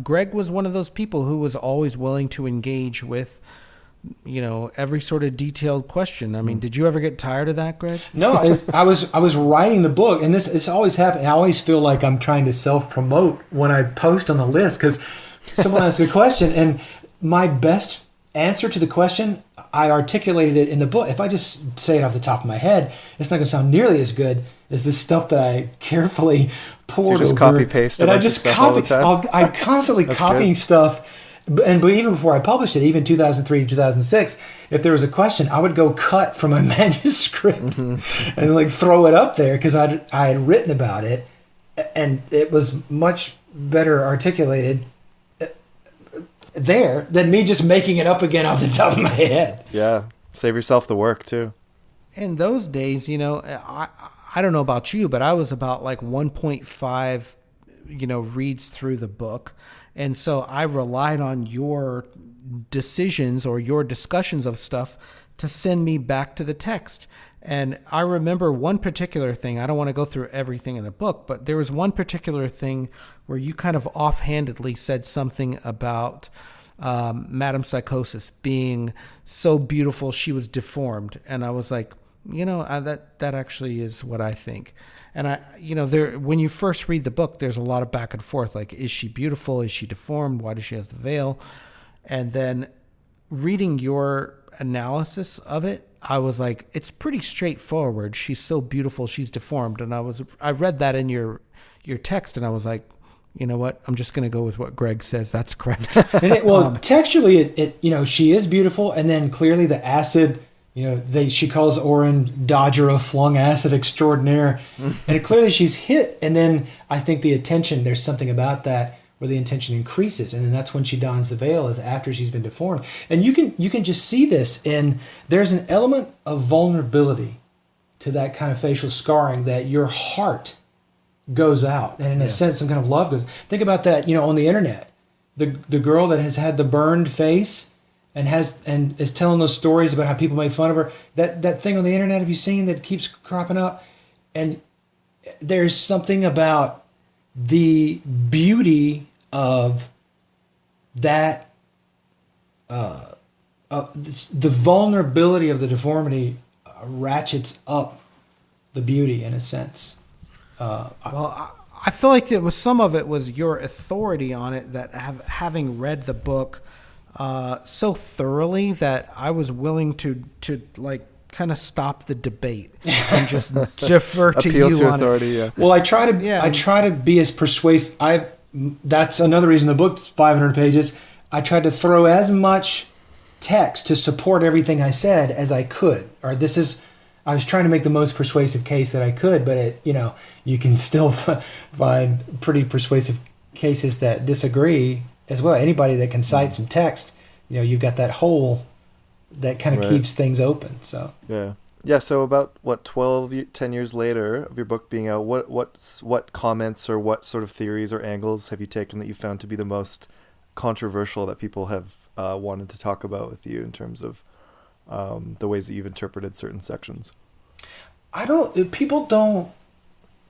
Speaker 1: Greg was one of those people who was always willing to engage with, every sort of detailed question. I mean, did you ever get tired of that, Greg?
Speaker 3: No, I was writing the book, and it's always happened. I always feel like I'm trying to self-promote when I post on the list, because someone asks a question, and my best answer to the question, I articulated it in the book. If I just say it off the top of my head, it's not going to sound nearly as good as the stuff that I carefully poured
Speaker 2: just
Speaker 3: over.
Speaker 2: Copy paste,
Speaker 3: and I just copy. I'm constantly copying stuff. But even before I published it, even 2003, 2006, if there was a question, I would go cut from my manuscript and like throw it up there because I had written about it, and it was much better articulated there than me just making it up again off the top of my head.
Speaker 2: Yeah, save yourself the work too.
Speaker 1: In those days, I don't know about you, but I was about like 1.5, reads through the book. And so I relied on your decisions or your discussions of stuff to send me back to the text. And I remember one particular thing. I don't want to go through everything in the book, but there was one particular thing where you kind of offhandedly said something about Madame Psychosis being so beautiful she was deformed. And I was like, that actually is what I think. And when you first read the book, there's a lot of back and forth. Like, is she beautiful? Is she deformed? Why does she have the veil? And then reading your analysis of it, I was like, it's pretty straightforward. She's so beautiful, she's deformed. And I read that in your text, and I was like, you know what? I'm just going to go with what Greg says. That's correct.
Speaker 3: And textually, it she is beautiful, and then clearly the acid. She calls Orin Dodger a flung acid extraordinaire. And clearly she's hit. And then I think the attention, there's something about that where the intention increases. And then that's when she dons the veil, is after she's been deformed. And you can just see this. And there's an element of vulnerability to that kind of facial scarring, that your heart goes out. And in a sense, some kind of love goes. Think about that, on the internet. The girl that has had the burned face and is telling those stories about how people made fun of her. That thing on the internet, have you seen, that keeps cropping up? And there's something about the beauty of that, the vulnerability of the deformity ratchets up the beauty in a sense.
Speaker 1: I feel like it was some of it was your authority on it, that having read the book so thoroughly that I was willing to like kind of stop the debate and just defer to
Speaker 2: Appeal
Speaker 1: you
Speaker 2: to
Speaker 1: on
Speaker 2: authority,
Speaker 1: it.
Speaker 2: yeah.
Speaker 3: Well, I try to be as persuasive. That's another reason the book's 500 pages. I tried to throw as much text to support everything I said as I could. I was trying to make the most persuasive case that I could, but you can still find pretty persuasive cases that disagree as well. Anybody that can cite some text, you've got that hole that kind of keeps things open. So
Speaker 2: yeah. So about 10 years later of your book being out, what comments or what sort of theories or angles have you taken that you found to be the most controversial that people have wanted to talk about with you in terms of the ways that you've interpreted certain sections?
Speaker 3: People don't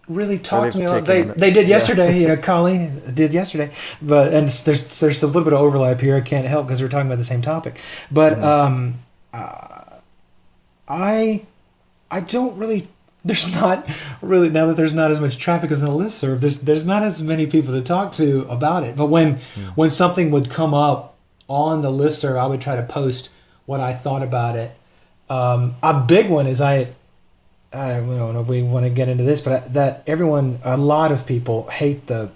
Speaker 3: really talk to me. They did yesterday. Colleen did yesterday, and there's a little bit of overlap here. I can't help because we're talking about the same topic. But I don't really. There's not really, now that there's not as much traffic as in a listserv, there's not as many people to talk to about it. But when something would come up on the listserv, I would try to post what I thought about it. A big one is I don't know if we want to get into this, but a lot of people hate the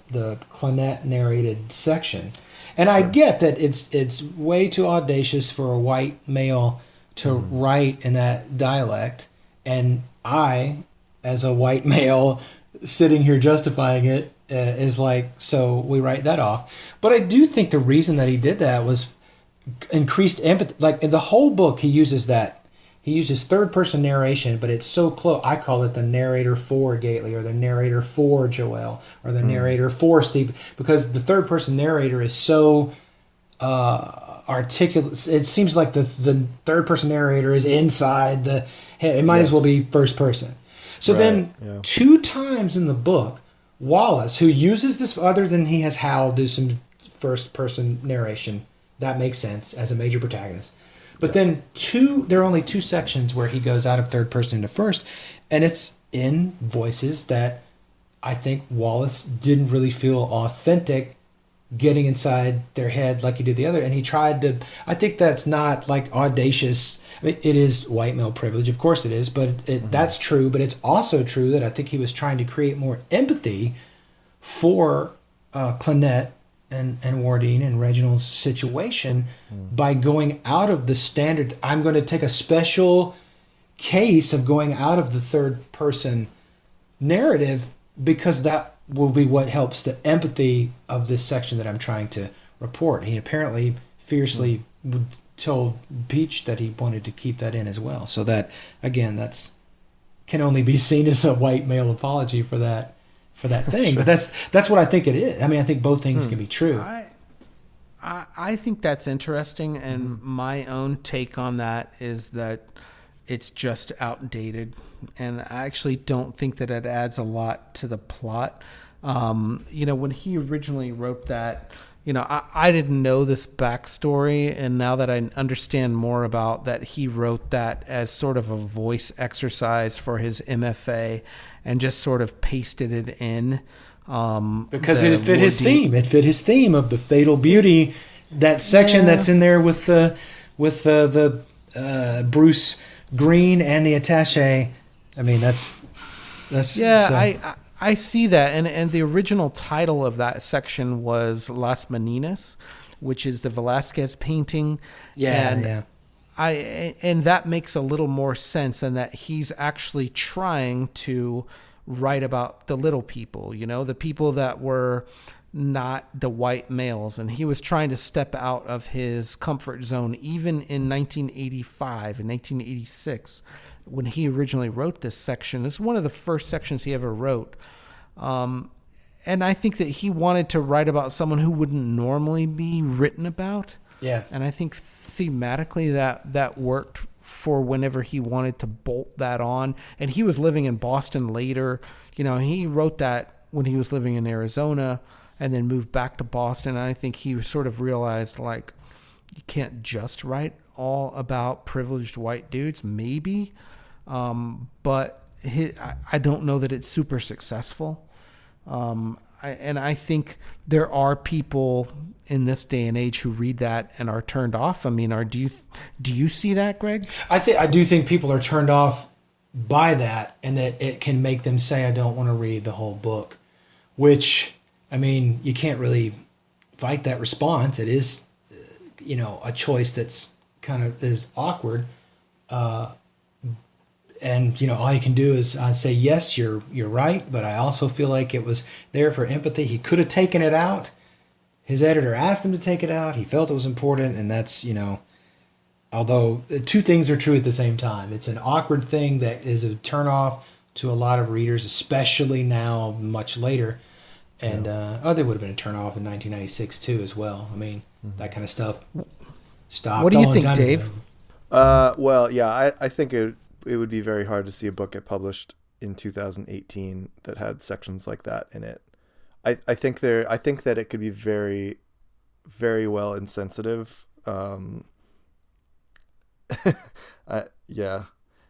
Speaker 3: Clonette narrated section. And I get that it's way too audacious for a white male to write in that dialect. And I, as a white male, sitting here justifying it, is like, so we write that off. But I do think the reason that he did that was increased empathy. Like in the whole book, he uses third-person narration, but it's so close. I call it the narrator for Gately, or the narrator for Joel, or the narrator for Steve, because the third-person narrator is so articulate. It seems like the third-person narrator is inside the head. It might as well be first person. So then 2 times in the book, Wallace, who uses this other than he has Hal do some first-person narration, that makes sense as a major protagonist. But then there are only 2 sections where he goes out of third person into first, and it's in voices that I think Wallace didn't really feel authentic getting inside their head like he did the other. And he tried to, I think that's not like audacious. I mean, it is white male privilege, of course it is, but that's true. But it's also true that I think he was trying to create more empathy for Clonette and Wardine and Reginald's situation by going out of the standard. I'm going to take a special case of going out of the third person narrative because that will be what helps the empathy of this section that I'm trying to report. He apparently fiercely told Peach that he wanted to keep that in as well. So that, again, that's can only be seen as a white male apology for that thing. But that's what I think it is. I mean, I think both things can be true.
Speaker 1: I think that's interesting, and my own take on that is that it's just outdated, and I actually don't think that it adds a lot to the plot. When he originally wrote that, I didn't know this backstory, and now that I understand more about that, he wrote that as sort of a voice exercise for his MFA and just sort of pasted it in.
Speaker 3: Because it fit his theme. It fit his theme of the fatal beauty, that section that's in there with the Bruce Green and the attaché. I mean, that's
Speaker 1: I see that, and the original title of that section was Las Meninas, which is the Velázquez painting. And that makes a little more sense, in that he's actually trying to write about the little people, the people that were not the white males, and he was trying to step out of his comfort zone even in 1985 and 1986 when he originally wrote this section. It's one of the first sections he ever wrote, and I think that he wanted to write about someone who wouldn't normally be written about, and I think thematically that worked for whenever he wanted to bolt that on. And he was living in Boston later. He wrote that when he was living in Arizona and then moved back to Boston. And I think he sort of realized, like, you can't just write all about privileged white dudes, maybe. But I don't know that it's super successful. I think there are people in this day and age who read that and are turned off. I mean, do you see that, Greg?
Speaker 3: I do think people are turned off by that, and that it can make them say, I don't want to read the whole book, which, I mean, you can't really fight that response. It is, a choice that's kind of is awkward. And all you can do is say, yes, you're right, but I also feel like it was there for empathy. He could have taken it out. His editor asked him to take it out. He felt it was important, and that's, although two things are true at the same time. It's an awkward thing that is a turnoff to a lot of readers, especially now, much later. And there would have been a turnoff in 1996 too, as well. I mean, that kind of stuff stopped.
Speaker 1: What do you think, Dave?
Speaker 2: Well, yeah, I think it would be very hard to see a book get published in 2018 that had sections like that in it. I think that it could be very, very well insensitive. Yeah,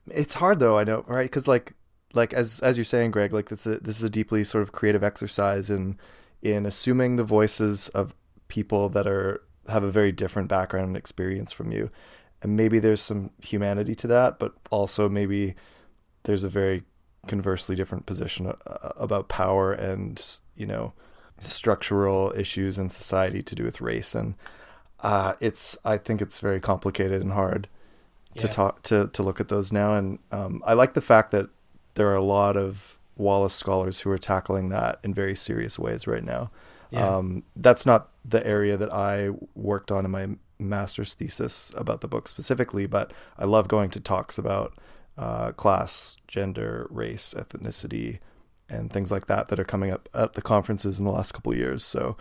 Speaker 2: it's hard though. I know, right? Because like as you're saying, Greg, like this is a deeply sort of creative exercise in assuming the voices of people that have a very different background and experience from you. And maybe there's some humanity to that, but also maybe there's a very conversely different position about power and, structural issues in society to do with race. And I think it's very complicated and hard to look at those now. And I like the fact that there are a lot of Wallace scholars who are tackling that in very serious ways right now. Yeah. That's not the area that I worked on in my master's thesis about the book specifically, but I love going to talks about class, gender, race, ethnicity, and things like that are coming up at the conferences in the last couple of years. So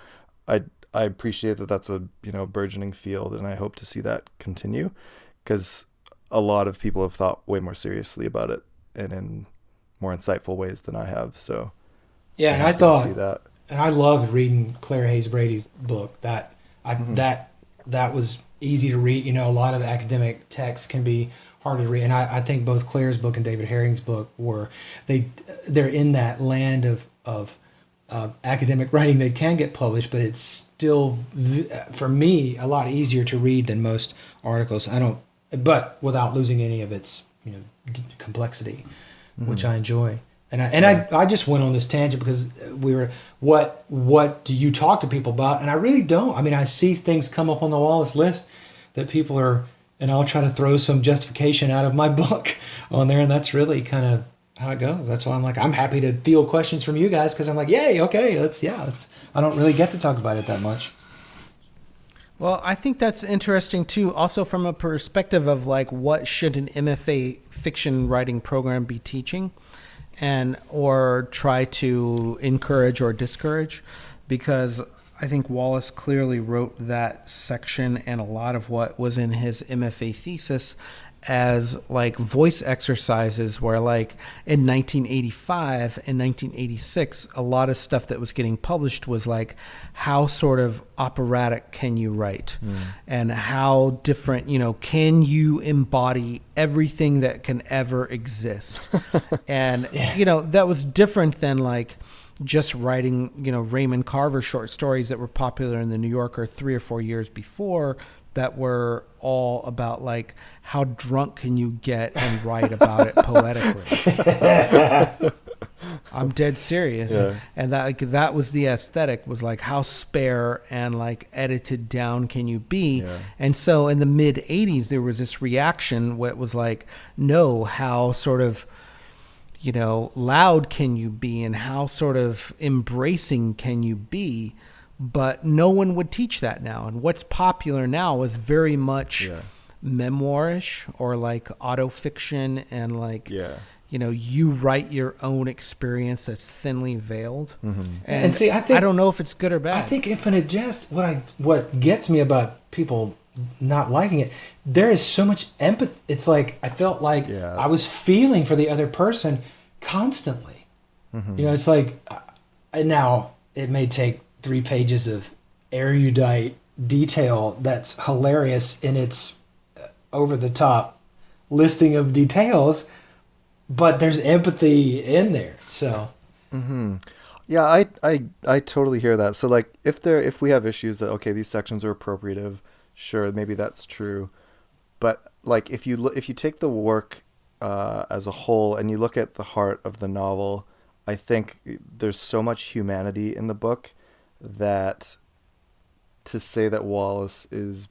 Speaker 2: I appreciate that that's a burgeoning field, and I hope to see that continue, because a lot of people have thought way more seriously about it and in more insightful ways than I have. So
Speaker 3: yeah, and I thought, and I loved reading Claire Hayes Brady's book. That was easy to read. A lot of academic texts can be hard to read, and I think both Claire's book and David Herring's book they're in that land of academic writing that can get published, but it's still, for me, a lot easier to read than most articles. But without losing any of its complexity, which I enjoy. And I just went on this tangent because we were, what do you talk to people about? And I really don't. I mean, I see things come up on the Wallace list that people are, and I'll try to throw some justification out of my book on there. And that's really kind of how it goes. That's why I'm happy to field questions from you guys, because I'm like, yay, okay, I don't really get to talk about it that much.
Speaker 1: Well, I think that's interesting too, also from a perspective of like, what should an MFA fiction writing program be teaching, or try to encourage or discourage, because I think Wallace clearly wrote that section and a lot of what was in his MFA thesis as like voice exercises, where like in 1985 and 1986, a lot of stuff that was getting published was like, how sort of operatic can you write, and how different, can you embody everything that can ever exist? And, that was different than like just writing, Raymond Carver short stories that were popular in the New Yorker 3 or 4 years before, that were all about like, how drunk can you get and write about it poetically? I'm dead serious. Yeah. And that was the aesthetic, was like, how spare and like edited down can you be? Yeah. And so in the mid 80s, there was this reaction where it was like, no, how sort of, loud can you be, and how sort of embracing can you be? But no one would teach that now. And what's popular now is very much memoirish, or like autofiction, and like, you write your own experience that's thinly veiled. Mm-hmm. And see, I don't know if it's good or bad.
Speaker 3: I think Infinite Jest, what gets me about people not liking it, there is so much empathy. It's like, I felt like I was feeling for the other person constantly. Mm-hmm. It's like, now it may take 3 pages of erudite detail that's hilarious in its over-the-top listing of details, but there's empathy in there. So
Speaker 2: Yeah, I totally hear that. So like if we have issues that okay, these sections are appropriative, sure, maybe that's true. But like if you take the work as a whole and you look at the heart of the novel, I think there's so much humanity in the book that to say that Wallace is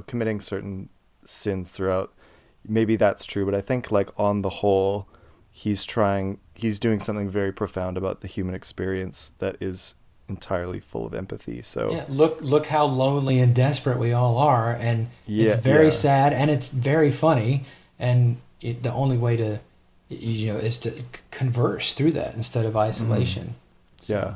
Speaker 2: committing certain sins throughout, maybe that's true, but I think like on the whole he's doing something very profound about the human experience that is entirely full of empathy. So
Speaker 3: yeah, look how lonely and desperate we all are, and it's
Speaker 2: Yeah,
Speaker 3: very
Speaker 2: yeah.
Speaker 3: sad and it's very funny, and the only way to is to converse through that instead of isolation. So,
Speaker 2: Yeah.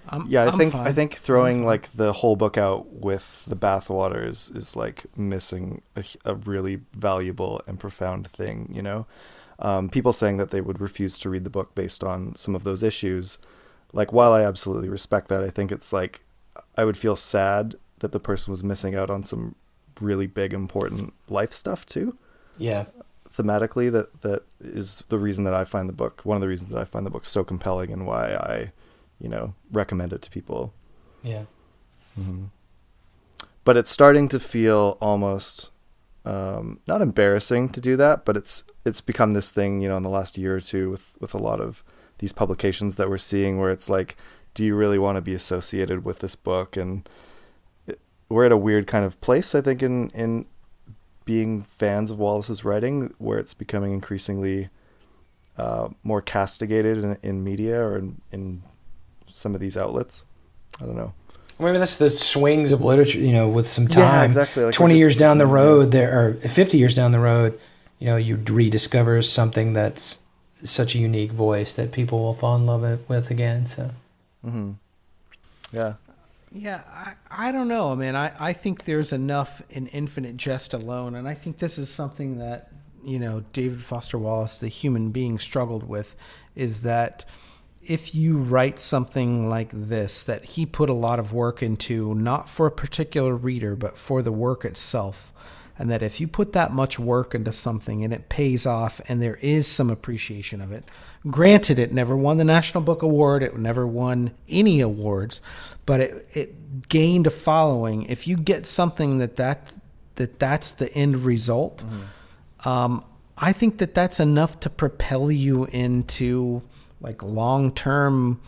Speaker 1: I'm,
Speaker 2: Yeah,
Speaker 1: I'm fine.
Speaker 2: I think throwing like the whole book out with the bathwater is like missing a really valuable and profound thing, you know? People saying that they would refuse to read the book based on some of those issues. Like, while I absolutely respect that, I think it's like, I would feel sad that the person was missing out on some really big, important life stuff too.
Speaker 3: yeah.
Speaker 2: Thematically, that is the reason that I find the book, one of the reasons that I find the book so compelling and why I, recommend it to people.
Speaker 3: Yeah.
Speaker 2: But it's starting to feel almost not embarrassing to do that, but it's become this thing, in the last year or two with a lot of these publications that we're seeing where it's like, do you really want to be associated with this book? And we're at a weird kind of place, I think, in being fans of Wallace's writing, where it's becoming increasingly more castigated in media or in some of these outlets. I don't know.
Speaker 3: Maybe that's the swings of literature, with some time.
Speaker 2: Yeah, exactly. Like
Speaker 3: 20 years down the road,
Speaker 2: yeah.
Speaker 3: or 50 years down the road, you rediscover something that's such a unique voice that people will fall in love with again. So,
Speaker 2: Yeah.
Speaker 1: Yeah, I don't know. I mean, I think there's enough in Infinite Jest alone, and I think this is something that, David Foster Wallace, the human being, struggled with, is that if you write something like this, that he put a lot of work into, not for a particular reader, but for the work itself, and that if you put that much work into something and it pays off and there is some appreciation of it, granted, it never won the National Book Award, it never won any awards, but it gained a following. If you get something that's the end result, I think that's enough to propel you into like long-term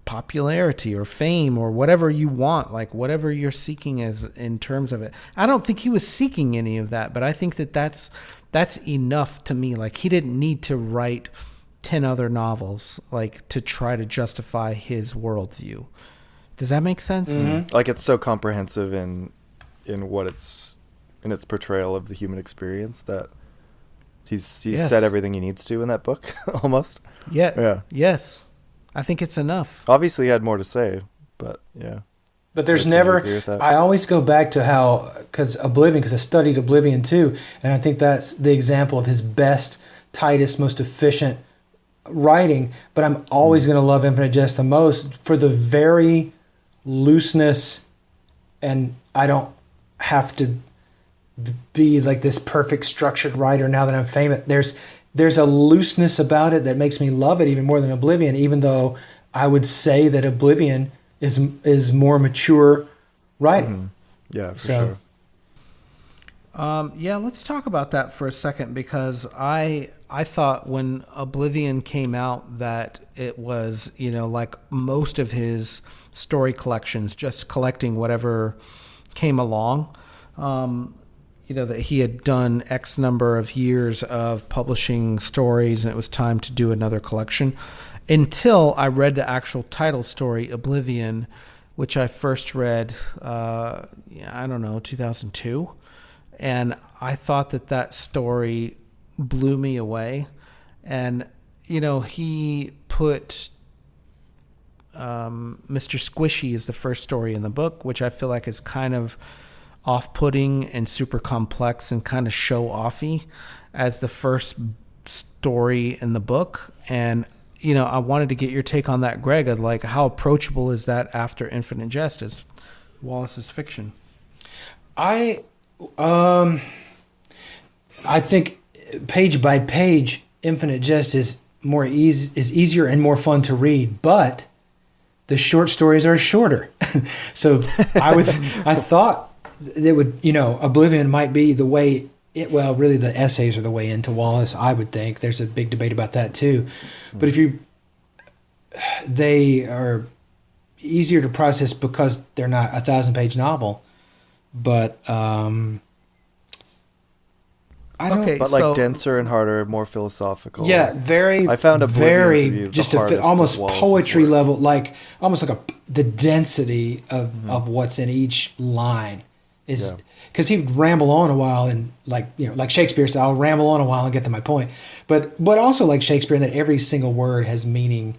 Speaker 1: popularity or fame or whatever you want, like whatever you're seeking as in terms of it. I don't think he was seeking any of that, but I think that's enough to me. Like, he didn't need to write 10 other novels like to try to justify his worldview. Does that make sense?
Speaker 2: Mm-hmm. Like, it's so comprehensive in what it's in its portrayal of the human experience that he's
Speaker 1: Yes.
Speaker 2: said everything he needs to in that book almost.
Speaker 1: Yeah. Yes. I think it's enough.
Speaker 2: Obviously he had more to say, but yeah.
Speaker 3: but there's
Speaker 2: I
Speaker 3: never.
Speaker 2: agree with that.
Speaker 3: I always go back to how, because I studied Oblivion too, and I think that's the example of his best, tightest, most efficient writing. But I'm always going to love Infinite Jest the most for the very looseness, and I don't have to be like this perfect structured writer now that I'm famous. There's a looseness about it that makes me love it even more than Oblivion, even though I would say that Oblivion is more mature writing.
Speaker 2: Yeah, for
Speaker 3: So-
Speaker 2: sure.
Speaker 1: Yeah, let's talk about that for a second, because I thought when Oblivion came out that it was, like most of his story collections, just collecting whatever came along. That he had done X number of years of publishing stories and it was time to do another collection, until I read the actual title story, Oblivion, which I first read, 2002. And I thought that story blew me away. And, he put Mr. Squishy as the first story in the book, which I feel like is kind of off-putting and super complex and kind of show-offy as the first story in the book. And, I wanted to get your take on that, Greg, of like how approachable is that after Infinite Jest as Wallace's fiction?
Speaker 3: I think page by page, Infinite Jest is easier and more fun to read, but the short stories are shorter. So I thought it would, Oblivion might be the way really the essays are the way into Wallace, I would think. There's a big debate about that too. But they are easier to process because they're not a 1,000-page novel. But
Speaker 2: denser and harder, more philosophical.
Speaker 3: Yeah, very.
Speaker 2: I found Oblivion to be
Speaker 3: just
Speaker 2: the hardest
Speaker 3: almost
Speaker 2: of Wallace's
Speaker 3: poetry
Speaker 2: work.
Speaker 3: level, almost like the density of what's in each line is because he'd ramble on a while and like Shakespeare style, ramble on a while and get to my point. But also like Shakespeare, in that every single word has meaning.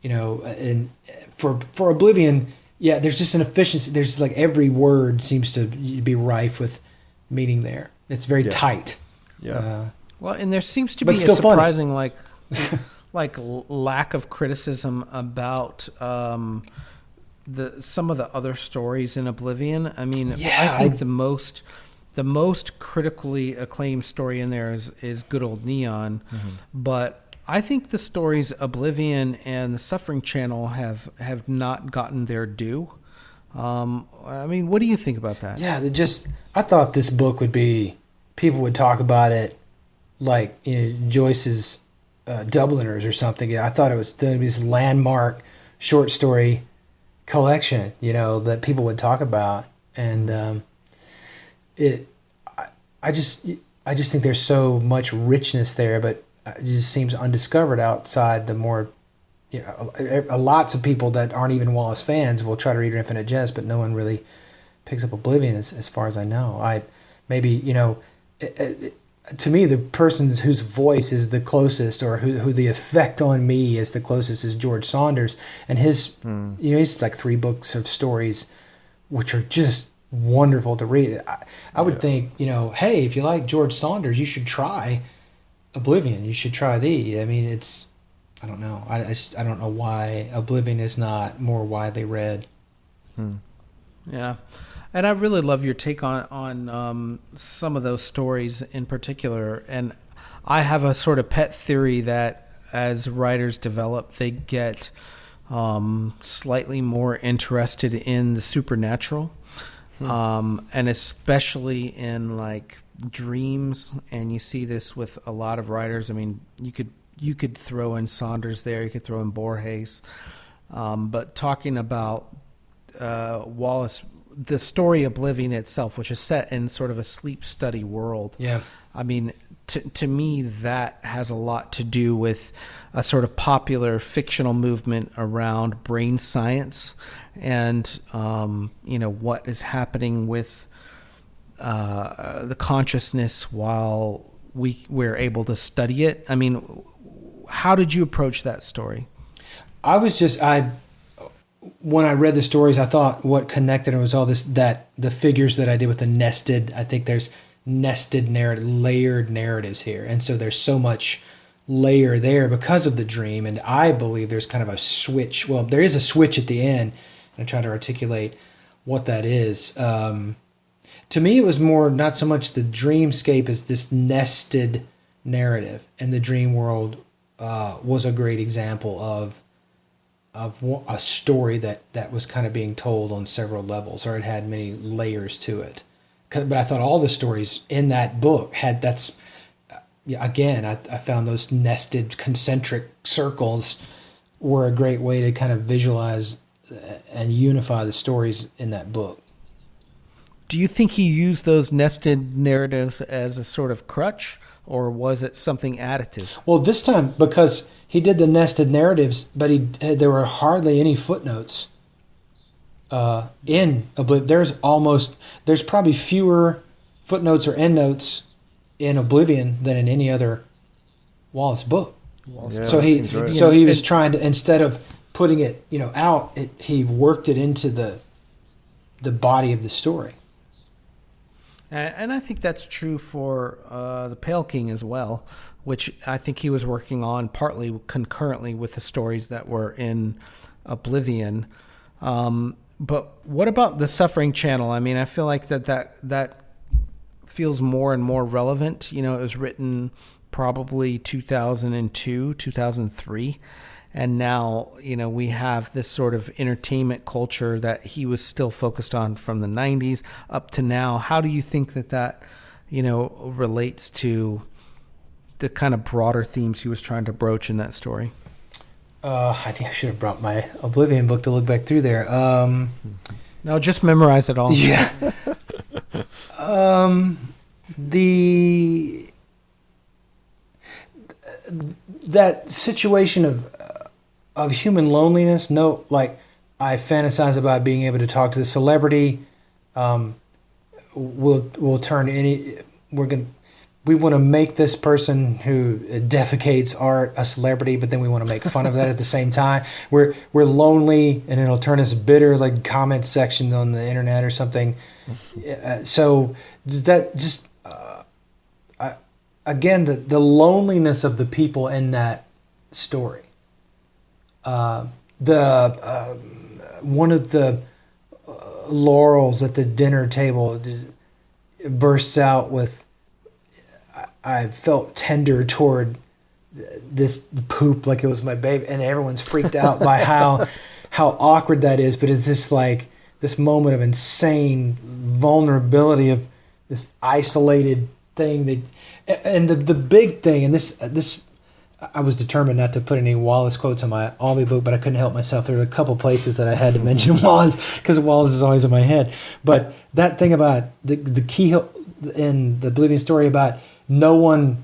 Speaker 3: And for Oblivion, yeah, there's just an efficiency. There's like every word seems to be rife with meaning there. It's very tight.
Speaker 2: Yeah.
Speaker 1: Well, and there seems to be a surprising lack of criticism about some of the other stories in Oblivion. I mean, I think the most critically acclaimed story in there is Good Old Neon, but I think the stories Oblivion and the Suffering Channel have not gotten their due. I mean, what do you think about that?
Speaker 3: Yeah, I thought this book would be, people would talk about it like Joyce's Dubliners or something. I thought it was this landmark short story collection, that people would talk about, and I just think there's so much richness there, but it just seems undiscovered outside the more. Lots of people that aren't even Wallace fans will try to read Infinite Jest, but no one really picks up Oblivion as far as I know. To me, the person whose voice is the closest, or who the effect on me is the closest, is George Saunders, and his he's like 3 books of stories which are just wonderful to read. I would think, hey, if you like George Saunders, you should try Oblivion. You should try these. I mean, I don't know. I don't know why Oblivion is not more widely read.
Speaker 1: Yeah. And I really love your take on some of those stories in particular. And I have a sort of pet theory that as writers develop, they get slightly more interested in the supernatural, and especially in like dreams. And you see this with a lot of writers. I mean, you could throw in Saunders there, you could throw in Borges, but talking about Wallace, the story Oblivion itself, which is set in sort of a sleep study world.
Speaker 3: Yeah.
Speaker 1: I mean, to me, that has a lot to do with a sort of popular fictional movement around brain science and, what is happening with the consciousness while we're able to study it. I mean, how did you approach that story? When I read the stories, I thought what connected it was all the figures that I did with the nested. I think there's nested layered narratives here. And so there's so much layer there because of the dream. And I believe there's kind of a switch. Well, there is a switch at the end. And I try to articulate what that is. To me, it was more not so much the dreamscape as this nested narrative. And the dream world was a great example of a story that was kind of being told on several levels, or it had many layers to it. But I thought all the stories in that book had again, I found those nested concentric circles were a great way to kind of visualize and unify the stories in that book. Do you think he used those nested narratives as a sort of crutch, or was it something additive?
Speaker 3: Well, this time, because he did the nested narratives, but there were hardly any footnotes in Oblivion. There's probably fewer footnotes or endnotes in Oblivion than in any other Wallace book. So he was trying to, instead of putting it out, he worked it into the body of the story.
Speaker 1: And I think that's true for the Pale King as well, which I think he was working on partly concurrently with the stories that were in Oblivion. But what about the Suffering Channel? I mean, I feel like that feels more and more relevant. You know, it was written probably 2002, 2003. And now, you know, we have this sort of entertainment culture that he was still focused on from the 90s up to now. How do you think that, you know, relates to the kind of broader themes he was trying to broach in that story?
Speaker 3: I think I should have brought my Oblivion book to look back through there.
Speaker 1: No, just memorize it all.
Speaker 3: Yeah. That situation of human loneliness. No, like I fantasize about being able to talk to the celebrity. We'll turn any. We want to make this person who defecates art a celebrity, but then we want to make fun of that at the same time. We're lonely, and it'll turn us bitter, like comment section on the internet or something. So that just again the loneliness of the people in that story. One of the Laurels at the dinner table bursts out with, I felt tender toward this poop like it was my baby, and everyone's freaked out by how awkward that is. But it's just like this moment of insane vulnerability of this isolated thing that, and the big thing, and this I was determined not to put any Wallace quotes on my Albie book, but I couldn't help myself. There were a couple places that I had to mention Wallace because Wallace is always in my head. But that thing about the keyhole in the Oblivion story about everyone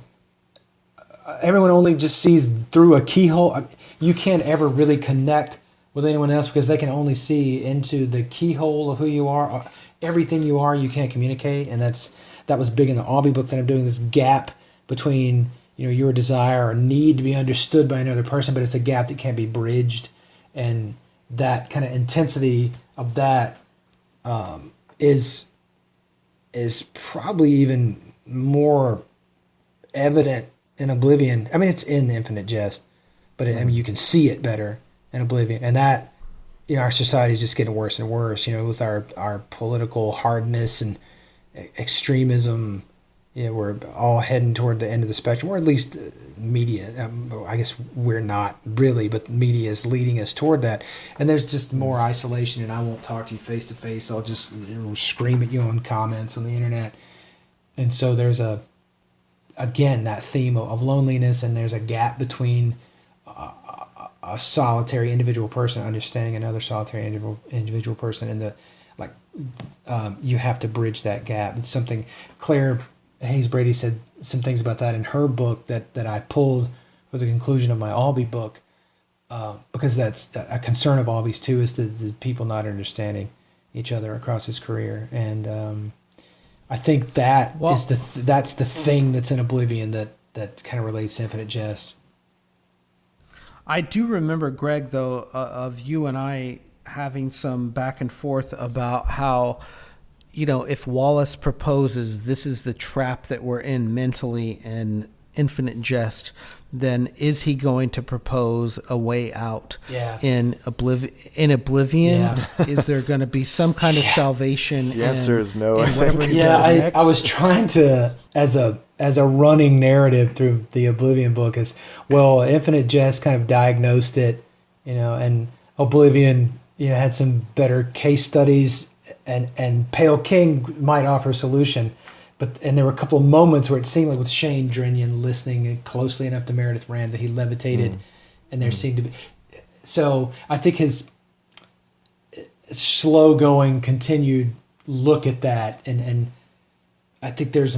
Speaker 3: only just sees through a keyhole. You can't ever really connect with anyone else because they can only see into the keyhole of who you are. Everything you are, you can't communicate. And that was big in the Albie book that I'm doing, this gap between, you know, your desire or need to be understood by another person, but it's a gap that can't be bridged. And that kind of intensity of that is probably even more evident in Oblivion. I mean, it's in Infinite Jest, but I mean, you can see it better in Oblivion. And that, you know, our society is just getting worse and worse, you know, with our political hardness and extremism. You know, we're all heading toward the end of the spectrum, or at least media. I guess we're not really, but media is leading us toward that. And there's just more isolation, and I won't talk to you face to face. I'll just, you know, scream at you on comments on the internet. And so there's again, that theme of loneliness, and there's a gap between a solitary individual person understanding another solitary individual person, and you have to bridge that gap. It's something Claire Hayes Brady said some things about that in her book that I pulled for the conclusion of my Albie book, because that's a concern of Albie's too, is the people not understanding each other across his career. And I think that's the thing that's in Oblivion that kind of relates to Infinite Jest.
Speaker 1: I do remember, Greg, though, of you and I having some back and forth about how, you know, if Wallace proposes this is the trap that we're in mentally in Infinite Jest, then is he going to propose a way out?
Speaker 3: Yeah.
Speaker 1: In Oblivion?
Speaker 3: Yeah.
Speaker 1: Is there going to be some kind of salvation?
Speaker 2: The answer is no, I
Speaker 1: whatever
Speaker 2: think.
Speaker 1: he
Speaker 3: Yeah,
Speaker 1: does next?
Speaker 3: I was trying to, as a running narrative through the Oblivion book, is, well, Infinite Jest kind of diagnosed it, you know, and Oblivion, you know, had some better case studies, and Pale King might offer a solution. And there were a couple of moments where it seemed like with Shane Drenyan listening closely enough to Meredith Rand that he levitated, and there seemed to be. So I think his slow going, continued look at that, and I think there's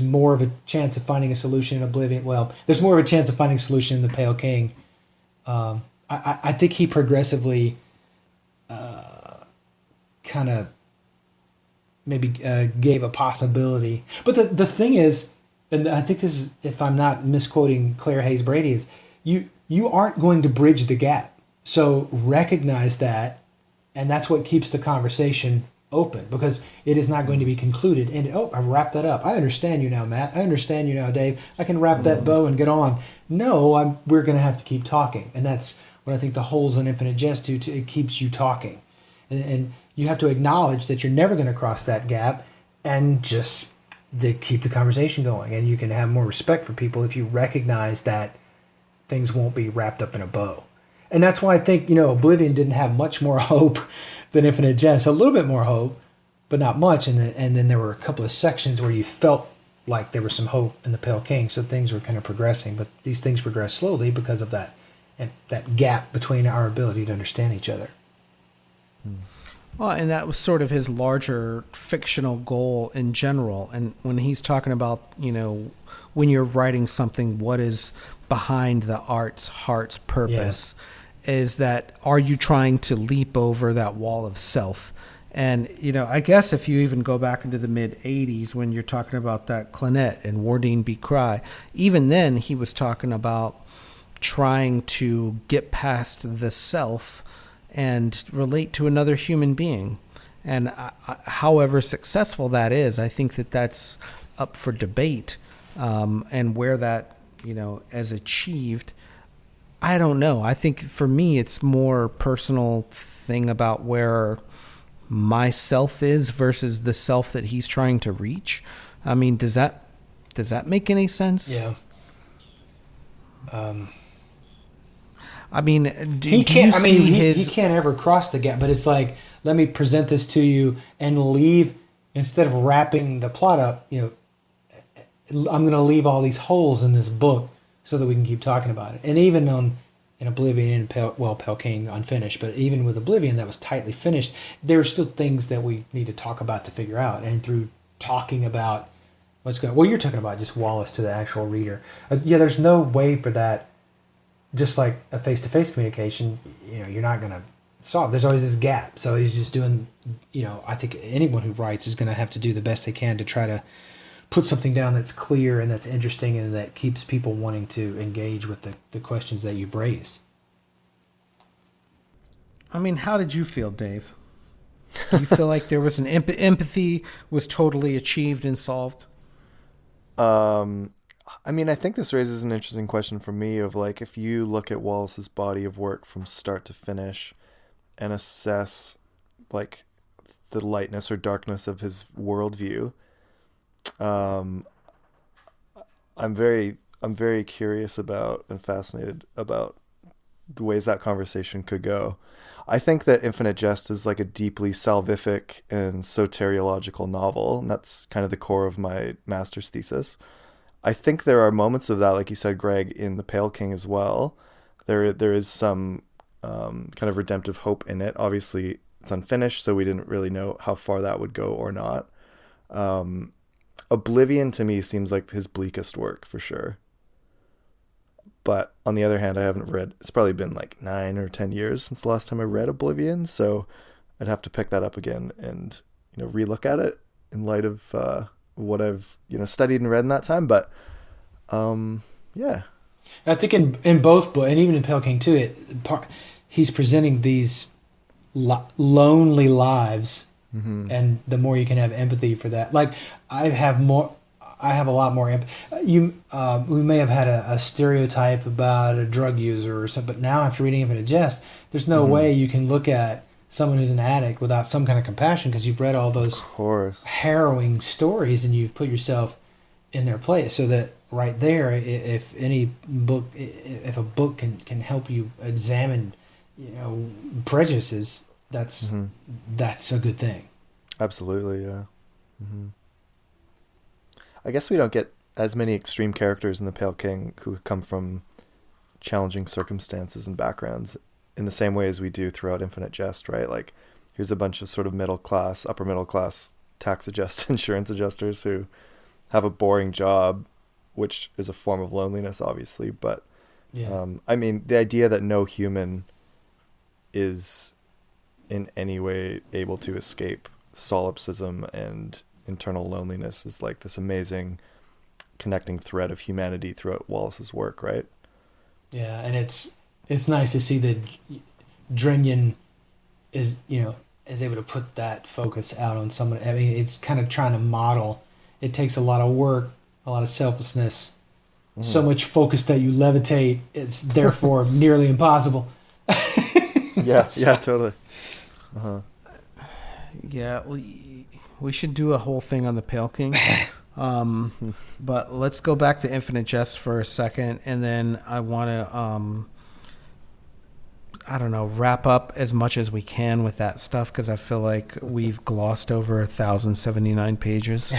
Speaker 3: more of a chance of finding a solution in Oblivion. Well, there's more of a chance of finding a solution in the Pale King. I think he progressively kind of maybe gave a possibility. But the thing is, and I think this is, if I'm not misquoting Claire Hayes Brady, is you aren't going to bridge the gap. So recognize that, and that's what keeps the conversation open, because it is not going to be concluded. And I wrapped that up. I understand you now, Matt. I understand you now, Dave. I can wrap that bow and get on. No, we're going to have to keep talking, and that's what I think the holes in Infinite Jest do. It keeps you talking, and you have to acknowledge that you're never going to cross that gap, and just they keep the conversation going. And you can have more respect for people if you recognize that things won't be wrapped up in a bow. And that's why I think, Oblivion didn't have much more hope than Infinite Jest. A little bit more hope, but not much. And then there were a couple of sections where you felt like there was some hope in the Pale King. So things were kind of progressing. But these things progress slowly because of that gap between our ability to understand each other.
Speaker 1: Well, and that was sort of his larger fictional goal in general. And when he's talking about, when you're writing something, what is behind the heart's purpose, is that, are you trying to leap over that wall of self? And, I guess if you even go back into the mid-'80s when you're talking about that Clannad and Wardine Be Cry, even then he was talking about trying to get past the self and relate to another human being. And however successful that is, I think that's up for debate. And where that, is achieved, I don't know. I think for me, it's more personal thing about where myself is versus the self that he's trying to reach. I mean, does that make any sense?
Speaker 3: Yeah.
Speaker 1: I mean,
Speaker 3: he can't ever cross the gap, but it's like, let me present this to you and leave, instead of wrapping the plot up, I'm going to leave all these holes in this book so that we can keep talking about it. And even in Oblivion and Pale King unfinished, but even with Oblivion that was tightly finished, there are still things that we need to talk about to figure out. And through talking about what's going on, well, you're talking about just Wallace to the actual reader. There's no way for that. Just like a face-to-face communication, you're not going to solve. There's always this gap. So he's just doing, I think anyone who writes is going to have to do the best they can to try to put something down that's clear and that's interesting and that keeps people wanting to engage with the questions that you've raised.
Speaker 1: I mean, how did you feel, Dave? Do you feel like there was an empathy was totally achieved and solved?
Speaker 2: I mean, I think this raises an interesting question for me of like, if you look at Wallace's body of work from start to finish and assess like the lightness or darkness of his worldview, I'm very curious about and fascinated about the ways that conversation could go. I think that Infinite Jest is like a deeply salvific and soteriological novel, and that's kind of the core of my master's thesis. I think there are moments of that, like you said, Greg, in The Pale King as well. There is some kind of redemptive hope in it. Obviously, it's unfinished, so we didn't really know how far that would go or not. Oblivion, to me, seems like his bleakest work, for sure. But on the other hand, I haven't read... It's probably been like 9 or 10 years since the last time I read Oblivion, so I'd have to pick that up again and, relook at it in light of... what I've studied and read in that time, but yeah,
Speaker 3: I think in both books and even in Pale King too, he's presenting these lonely lives, and the more you can have empathy for that, like I have a lot more empathy. We may have had a stereotype about a drug user or something, but now after reading Infinite Jest, there's no way you can look at someone who's an addict without some kind of compassion, because you've read all those harrowing stories and you've put yourself in their place. So that right there, if a book can help you examine, prejudices, that's a good thing.
Speaker 2: Absolutely, yeah. I guess we don't get as many extreme characters in The Pale King who come from challenging circumstances and backgrounds in the same way as we do throughout Infinite Jest, right? Like, here's a bunch of sort of upper middle class tax insurance adjusters who have a boring job, which is a form of loneliness, obviously. But, I mean, the idea that no human is in any way able to escape solipsism and internal loneliness is like this amazing connecting thread of humanity throughout Wallace's work, right?
Speaker 3: Yeah, and it's nice to see that Drenyan is able to put that focus out on someone. I mean, it's kind of trying to model. It takes a lot of work, a lot of selflessness, so much focus that you levitate. It's therefore nearly impossible.
Speaker 2: Yeah, totally.
Speaker 1: Yeah, We should do a whole thing on the Pale King. But let's go back to Infinite Jest for a second, and then I want to, I don't know, wrap up as much as we can with that stuff, because I feel like we've glossed over 1,079 pages.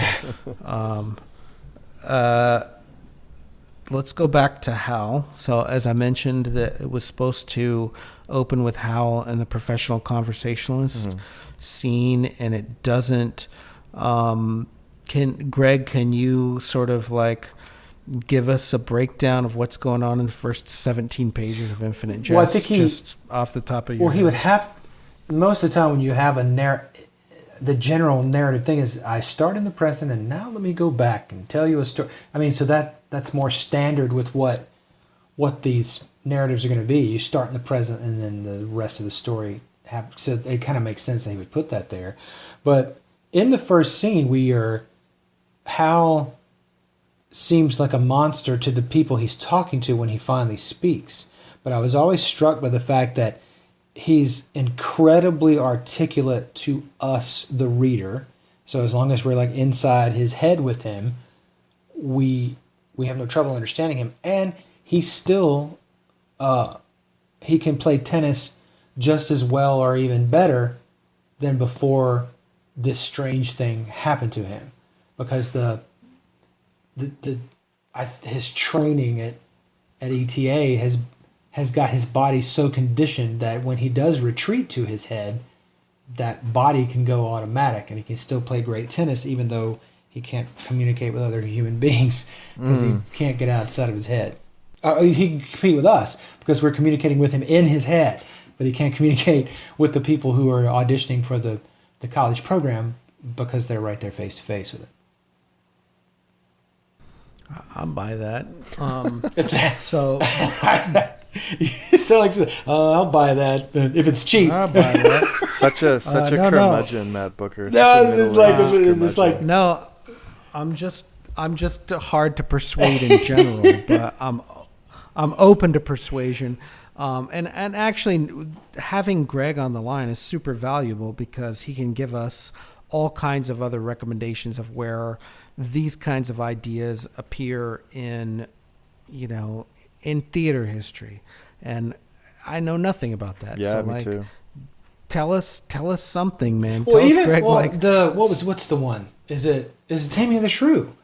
Speaker 1: Let's go back to Hal. So as I mentioned, that it was supposed to open with Hal and the professional conversationalist scene, and it doesn't. Can you sort of like give us a breakdown of what's going on in the first 17 pages of Infinite Jest?
Speaker 3: Well, I think
Speaker 1: just off the top of your head.
Speaker 3: he would have, most of the time when you have the general narrative thing is, I start in the present and now let me go back and tell you a story. I mean, so that's more standard with what these narratives are going to be. You start in the present and then the rest of the story happens. So it kind of makes sense that he would put that there. But in the first scene, Hal seems like a monster to the people he's talking to when he finally speaks. But I was always struck by the fact that he's incredibly articulate to us, the reader. So as long as we're like inside his head with him, we have no trouble understanding him. And he's still, he can play tennis just as well or even better than before this strange thing happened to him. Because his training at ETA has got his body so conditioned that when he does retreat to his head, that body can go automatic and he can still play great tennis even though he can't communicate with other human beings because he can't get outside of his head. He can compete with us because we're communicating with him in his head, but he can't communicate with the people who are auditioning for the college program because they're right there face to face with it.
Speaker 1: I'll buy that. So
Speaker 3: I'll buy that if it's cheap.
Speaker 1: I'll buy that.
Speaker 2: Such a curmudgeon, Matt Booker.
Speaker 3: No, it's like
Speaker 1: no. I'm just hard to persuade in general, but I'm open to persuasion. And actually, having Greg on the line is super valuable because he can give us all kinds of other recommendations of where these kinds of ideas appear in theater history. And I know nothing about that.
Speaker 2: Yeah,
Speaker 1: so
Speaker 2: me too.
Speaker 1: Tell us something, man.
Speaker 3: Well,
Speaker 1: Tell us, Greg,
Speaker 3: what's the one? Is it Taming of the Shrew?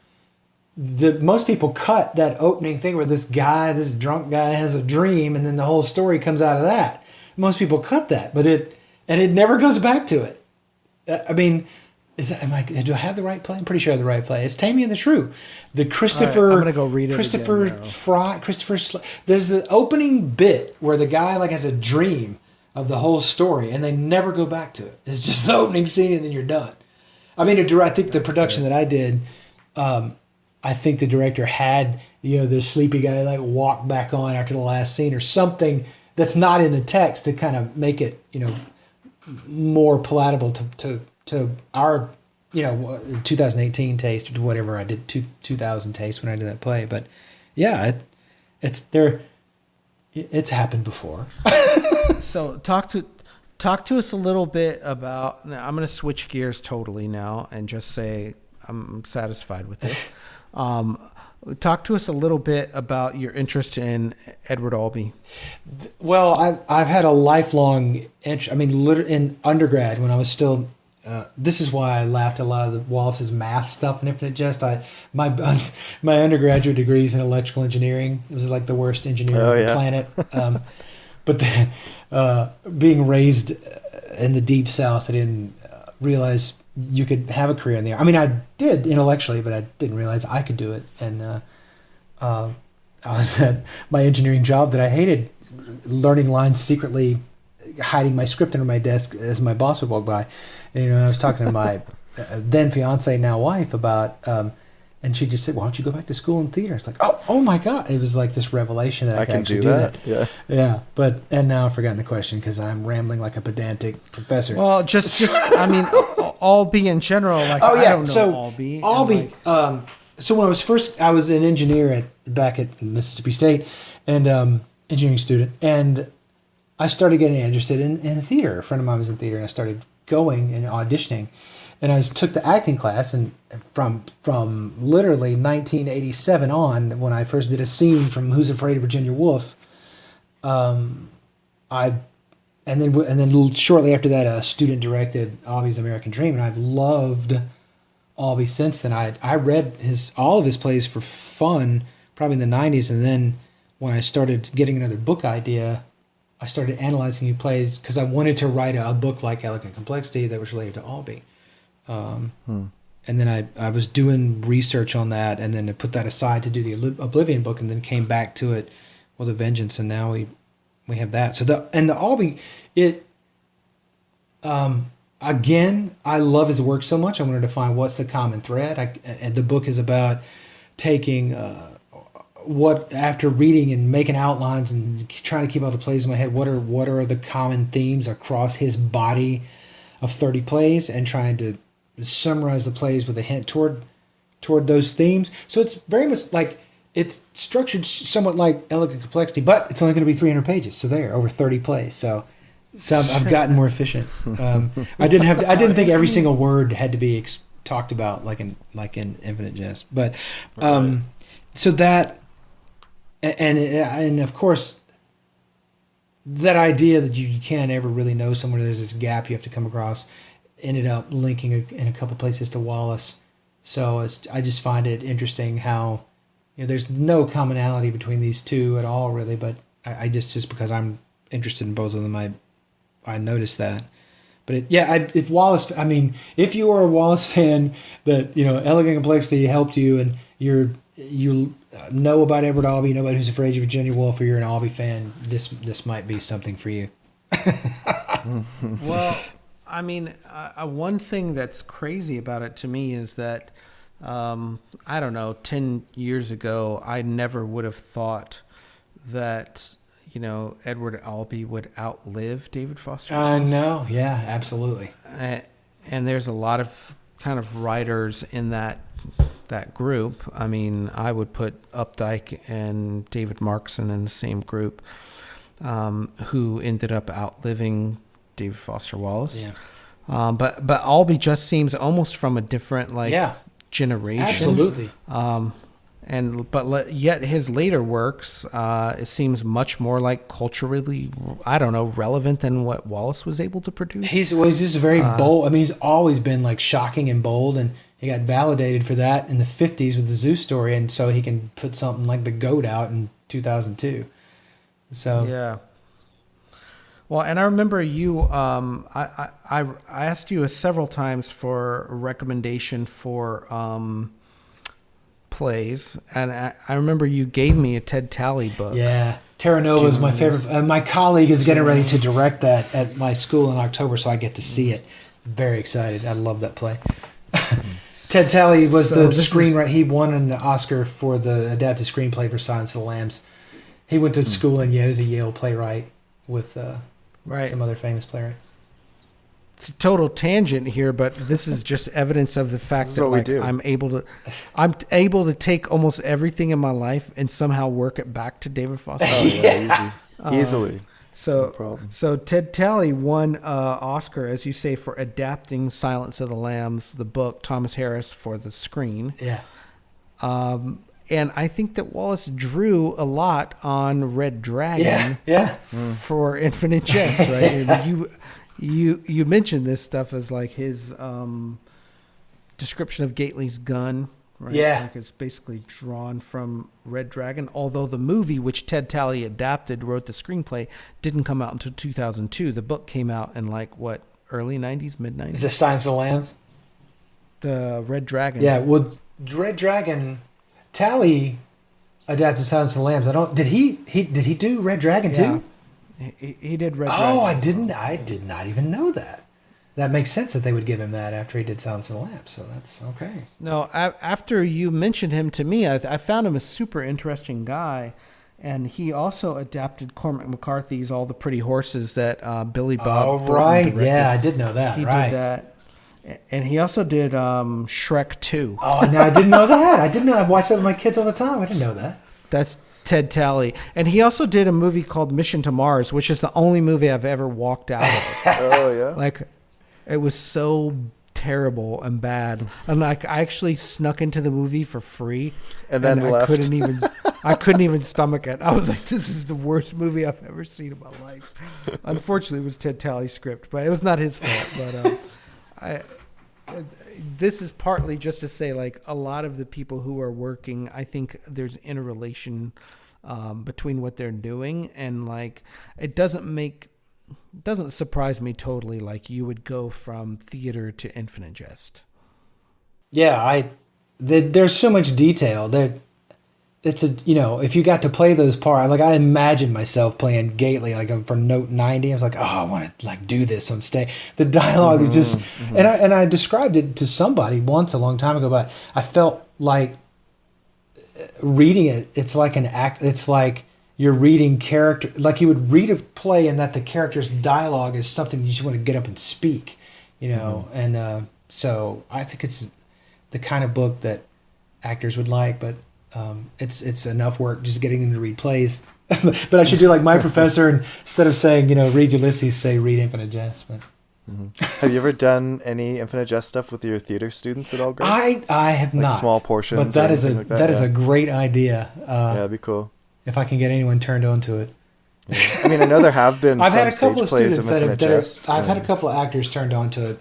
Speaker 3: Most people cut that opening thing where this drunk guy has a dream and then the whole story comes out of that. Most people cut that, but it never goes back to it. I mean, do I have the right play? I'm pretty sure I have the right play. It's Taming of the Shrew. The Christopher.
Speaker 1: Right, I'm gonna go read it.
Speaker 3: Christopher
Speaker 1: again,
Speaker 3: Fry. There's the opening bit where the guy like has a dream of the whole story, and they never go back to it. It's just the opening scene, and then you're done. I mean, I think the production that I did, I think the director had the sleepy guy like walk back on after the last scene or something that's not in the text to kind of make it more palatable to our 2018 taste or to whatever I did 2000 taste when I did that play. But yeah, it's happened before.
Speaker 1: So talk to us a little bit about. I'm going to switch gears totally now and just say I'm satisfied with this. Talk to us a little bit about your interest in Edward Albee.
Speaker 3: Well, I've had a lifelong interest. I mean, in undergrad when I was still. This is why I laughed a lot of the Wallace's math stuff in Infinite Jest. My undergraduate degree is in electrical engineering. It was like the worst engineering on the planet. But being raised in the deep South, I didn't realize you could have a career in there. I mean, I did intellectually, but I didn't realize I could do it. And I was at my engineering job that I hated, learning lines secretly, hiding my script under my desk as my boss would walk by. And, I was talking to my then fiance, now wife, about, and she just said, "Why don't you go back to school in theater?" It's like, oh my God. It was like this revelation that I could actually do that.
Speaker 2: Yeah.
Speaker 3: Yeah. And now I've forgotten the question because I'm rambling like a pedantic professor.
Speaker 1: Well, just I mean, Albee in general. Like, I don't know
Speaker 3: so
Speaker 1: Albee.
Speaker 3: Albee. So when I was an engineer back at Mississippi State, and engineering student, and I started getting interested in theater. A friend of mine was in theater, and I started going and auditioning. and I took the acting class, and from literally 1987 on, when I first did a scene from Who's Afraid of Virginia Woolf, and then shortly after that, a student directed Albie's American Dream, and I've loved Albee since then. I read all of his plays for fun, probably in the 90s, and then when I started getting another book idea, I started analyzing new plays because I wanted to write a book like Elegant Complexity that was related to Albee. And then I was doing research on that, and then I put that aside to do the Oblivion book, and then came back to it with a vengeance, and now we have that. So the Albee, again, I love his work so much. I wanted to find what's the common thread. And the book is about taking what, after reading and making outlines and trying to keep all the plays in my head, what are the common themes across his body of 30 plays, and trying to summarize the plays with a hint toward those themes. So it's very much like, it's structured somewhat like Elegant Complexity, but it's only going to be 300 pages. So there, over 30 plays. So I've gotten more efficient. I didn't think every single word had to be talked about like in Infinite Jest, but so that. And of course, that idea that you can't ever really know someone, there's this gap you have to come across, ended up linking in a couple places to Wallace. So I just find it interesting how, there's no commonality between these two at all, really. But I just because I'm interested in both of them, I noticed that. But if Wallace, if you are a Wallace fan, that Elegant Complexity helped you, and you know about Edward Albee, you know about Who's Afraid of Virginia Woolf, or you're an Albee fan, this might be something for you.
Speaker 1: Well, one thing that's crazy about it to me is that, I don't know, 10 years ago, I never would have thought that, Edward Albee would outlive David Foster Wallace.
Speaker 3: I know. Yeah, absolutely.
Speaker 1: And there's a lot of kind of writers in that group. I would put Updike and David Markson in the same group, who ended up outliving David Foster Wallace.
Speaker 3: Yeah.
Speaker 1: But Albee just seems almost from a different generation.
Speaker 3: Absolutely.
Speaker 1: Yet his later works, it seems much more like culturally, relevant than what Wallace was able to produce.
Speaker 3: He's just very bold. He's always been like shocking and bold, and he got validated for that in the 50s with the Zeus story, and so he can put something like The Goat out in 2002. So
Speaker 1: yeah. Well, and I remember you. I asked you several times for a recommendation for plays, and I remember you gave me a Ted Talley book.
Speaker 3: Yeah, Terra Nova is my favorite. My colleague is getting ready to direct that at my school in October, so I get to see it. Very excited. I love that play. Ted Talley was the screenwriter. He won an Oscar for the adapted screenplay for Silence of the Lambs. He went to school in Yale. He was a Yale playwright with some other famous playwrights.
Speaker 1: It's a total tangent here, but this is just evidence of the fact that I'm able to take almost everything in my life and somehow work it back to David Foster.
Speaker 2: Oh yeah, easily.
Speaker 1: So Ted Talley won Oscar, as you say, for adapting Silence of the Lambs, the book, Thomas Harris for the screen.
Speaker 3: Yeah.
Speaker 1: And I think that Wallace drew a lot on Red Dragon for Infinite Jest, right? You mentioned this stuff as like his description of Gately's gun, right?
Speaker 3: Yeah.
Speaker 1: Like it's basically drawn from Red Dragon, although the movie, which Ted Talley adapted, wrote the screenplay, didn't come out until 2002. The book came out in early 90s, mid 90s.
Speaker 3: Is it Silence of the Lambs?
Speaker 1: The Red Dragon.
Speaker 3: Yeah, well, Red Dragon, Talley adapted Silence of the Lambs. Did he do Red Dragon too?
Speaker 1: He did Red Dragon.
Speaker 3: Oh, I did not even know that. That makes sense that they would give him that after he did Silence of the Lambs, so that's okay.
Speaker 1: No, after you mentioned him to me, I found him a super interesting guy, and he also adapted Cormac McCarthy's All the Pretty Horses that Billy Bob Thornton directed.
Speaker 3: Yeah, I did know that.
Speaker 1: He did that. And he also did Shrek 2.
Speaker 3: Oh, no, I didn't know that. I didn't know. I watched that with my kids all the time. I didn't know that.
Speaker 1: That's Ted Talley. And he also did a movie called Mission to Mars, which is the only movie I've ever walked out of.
Speaker 2: Oh, yeah?
Speaker 1: It was so terrible and bad. And like I actually snuck into the movie for free,
Speaker 2: and then left.
Speaker 1: I couldn't even stomach it. I was like, this is the worst movie I've ever seen in my life. Unfortunately, it was Ted Talley's script, but it was not his fault. But this is partly just to say, like, a lot of the people who are working, I think there's interrelation between what they're doing, and like it doesn't surprise me totally. Like you would go from theater to Infinite Jest.
Speaker 3: Yeah, there's so much detail that it's if you got to play those parts, like I imagine myself playing Gately, like for Note 90. I was like, oh, I want to like do this on stage. The dialogue is just, and I described it to somebody once a long time ago, but I felt like reading it. It's like an act. It's like you're reading character, like you would read a play, and that the character's dialogue is something you just want to get up and speak, And so I think it's the kind of book that actors would like, but. It's enough work just getting them to read plays. But I should do like my professor, and instead of saying, read Ulysses, say read Infinite Jest. But
Speaker 2: have you ever done any Infinite Jest stuff with your theater students at all, Greg?
Speaker 3: I have
Speaker 2: like
Speaker 3: not.
Speaker 2: Small portions.
Speaker 3: But that is a great idea.
Speaker 2: Yeah, that'd be cool.
Speaker 3: If I can get anyone turned on to it.
Speaker 2: Yeah. I mean, I know there have been.
Speaker 3: I've
Speaker 2: some
Speaker 3: had a couple of
Speaker 2: stage
Speaker 3: students
Speaker 2: plays
Speaker 3: I've had a couple of actors turned on to it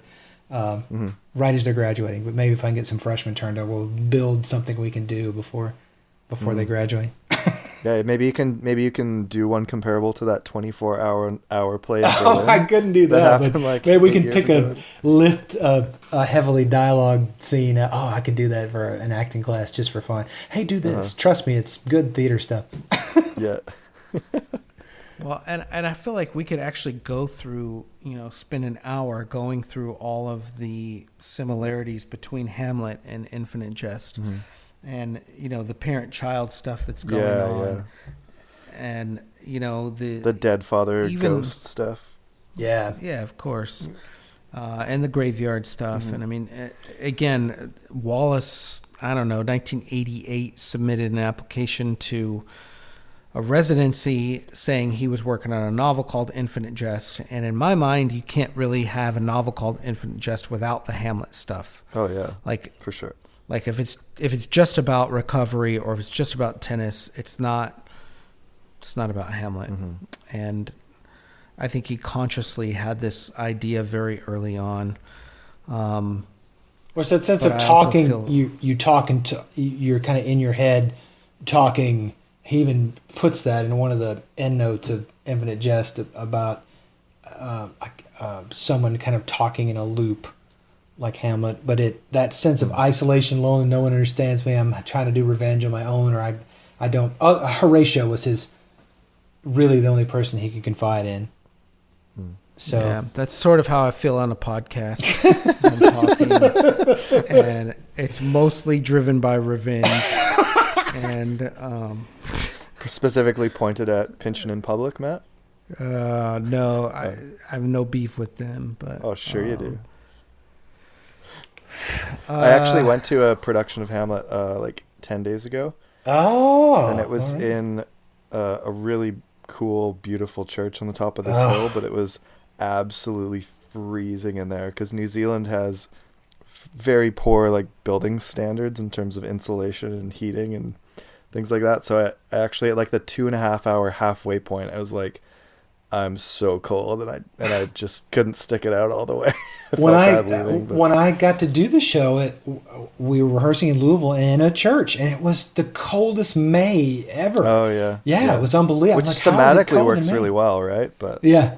Speaker 3: right as they're graduating. But maybe if I can get some freshmen turned on, we'll build something we can do before they graduate.
Speaker 2: Yeah, maybe you can do one comparable to that 24-hour play.
Speaker 3: I couldn't do that, but like maybe we can pick a heavily dialogue scene. I could do that for an acting class just for fun. Hey, do this. Trust me, it's good theater stuff.
Speaker 2: Yeah.
Speaker 1: Well, and I feel like we could actually go through, spend an hour going through all of the similarities between Hamlet and Infinite Jest. Mm-hmm. And the parent-child stuff that's going on, and the
Speaker 2: dead father ghost stuff.
Speaker 3: Yeah,
Speaker 1: of course, and the graveyard stuff. And I mean, again, Wallace, I don't know, 1988 submitted an application to a residency saying he was working on a novel called Infinite Jest. And in my mind, you can't really have a novel called Infinite Jest without the Hamlet stuff.
Speaker 2: Oh yeah,
Speaker 1: like
Speaker 2: for sure.
Speaker 1: Like if it's just about recovery or if it's just about tennis, it's not about Hamlet. Mm-hmm. And I think he consciously had this idea very early on.
Speaker 3: What's that sense of talking? You talking to, you're kind of in your head talking. He even puts that in one of the end notes of Infinite Jest about someone kind of talking in a loop. Like Hamlet, but that sense of isolation, lonely, no one understands me. I'm trying to do revenge on my own, or I don't. Horatio was really the only person he could confide in. So
Speaker 1: yeah, that's sort of how I feel on a podcast. I'm talking, and it's mostly driven by revenge, and
Speaker 2: specifically pointed at pinching in public, Matt.
Speaker 1: No, I have no beef with them, but
Speaker 2: sure you do. I actually went to a production of Hamlet like 10 days ago.
Speaker 3: Oh.
Speaker 2: And it was in a really cool, beautiful church on the top of this hill, but it was absolutely freezing in there because New Zealand has very poor like building standards in terms of insulation and heating and things like that. So I actually at like the 2.5 hour halfway point, I was like, I'm so cold, and I just couldn't stick it out all the way.
Speaker 3: When I got to do the show, we were rehearsing in Louisville in a church, and it was the coldest May ever.
Speaker 2: Oh yeah,
Speaker 3: it was unbelievable.
Speaker 2: Which thematically works really well, right? But
Speaker 3: yeah,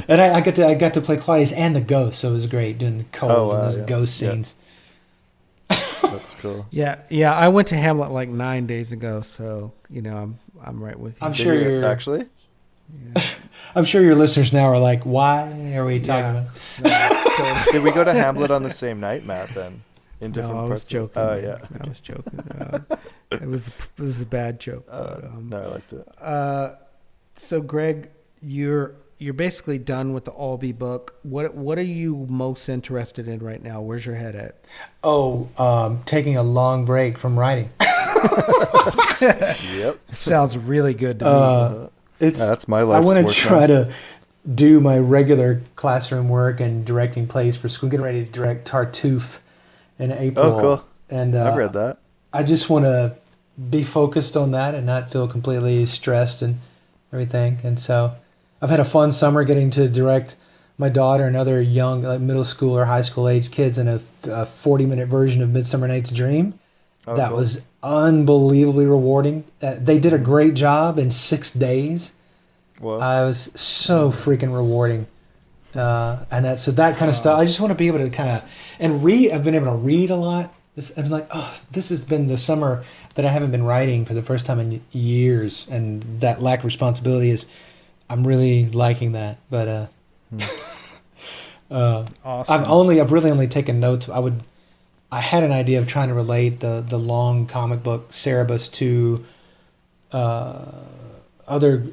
Speaker 3: and I got to play Claudius and the ghost, so it was great doing the cold and those ghost scenes.
Speaker 2: That's cool.
Speaker 1: Yeah. I went to Hamlet like 9 days ago, so I'm right with you.
Speaker 3: I'm sure you're
Speaker 2: actually.
Speaker 1: Yeah.
Speaker 3: I'm sure your listeners now are like, why are we talking about?
Speaker 2: Did we go to Hamlet on the same night, Matt, then? In different
Speaker 1: I was
Speaker 2: parts?
Speaker 1: joking.
Speaker 2: Oh, yeah.
Speaker 1: I was joking. It was a bad joke.
Speaker 2: No, I liked it.
Speaker 1: So, Greg, you're basically done with the Albee book. What are you most interested in right now? Where's your head at?
Speaker 3: Taking a long break from writing.
Speaker 2: Yep.
Speaker 1: Sounds really good to me.
Speaker 3: That's
Speaker 2: my life.
Speaker 3: I want to try to do my regular classroom work and directing plays for school. Getting ready to direct Tartuffe in April.
Speaker 2: Oh, cool.
Speaker 3: And
Speaker 2: I've read that.
Speaker 3: I just want to be focused on that and not feel completely stressed and everything. And so I've had a fun summer getting to direct my daughter and other young, like middle school or high school age kids in a 40-minute version of Midsummer Night's Dream.
Speaker 2: Oh,
Speaker 3: That
Speaker 2: cool.
Speaker 3: was unbelievably rewarding. They did a great job in 6 days.
Speaker 2: Whoa.
Speaker 3: I was so freaking rewarding. And that kind of stuff. I just want to be able to kind of, and read. I've been able to read a lot. I'm like, this has been the summer that I haven't been writing for the first time in years. And that lack of responsibility I'm really liking that. But,
Speaker 1: Awesome.
Speaker 3: I've really only taken notes. I had an idea of trying to relate the long comic book Cerebus to other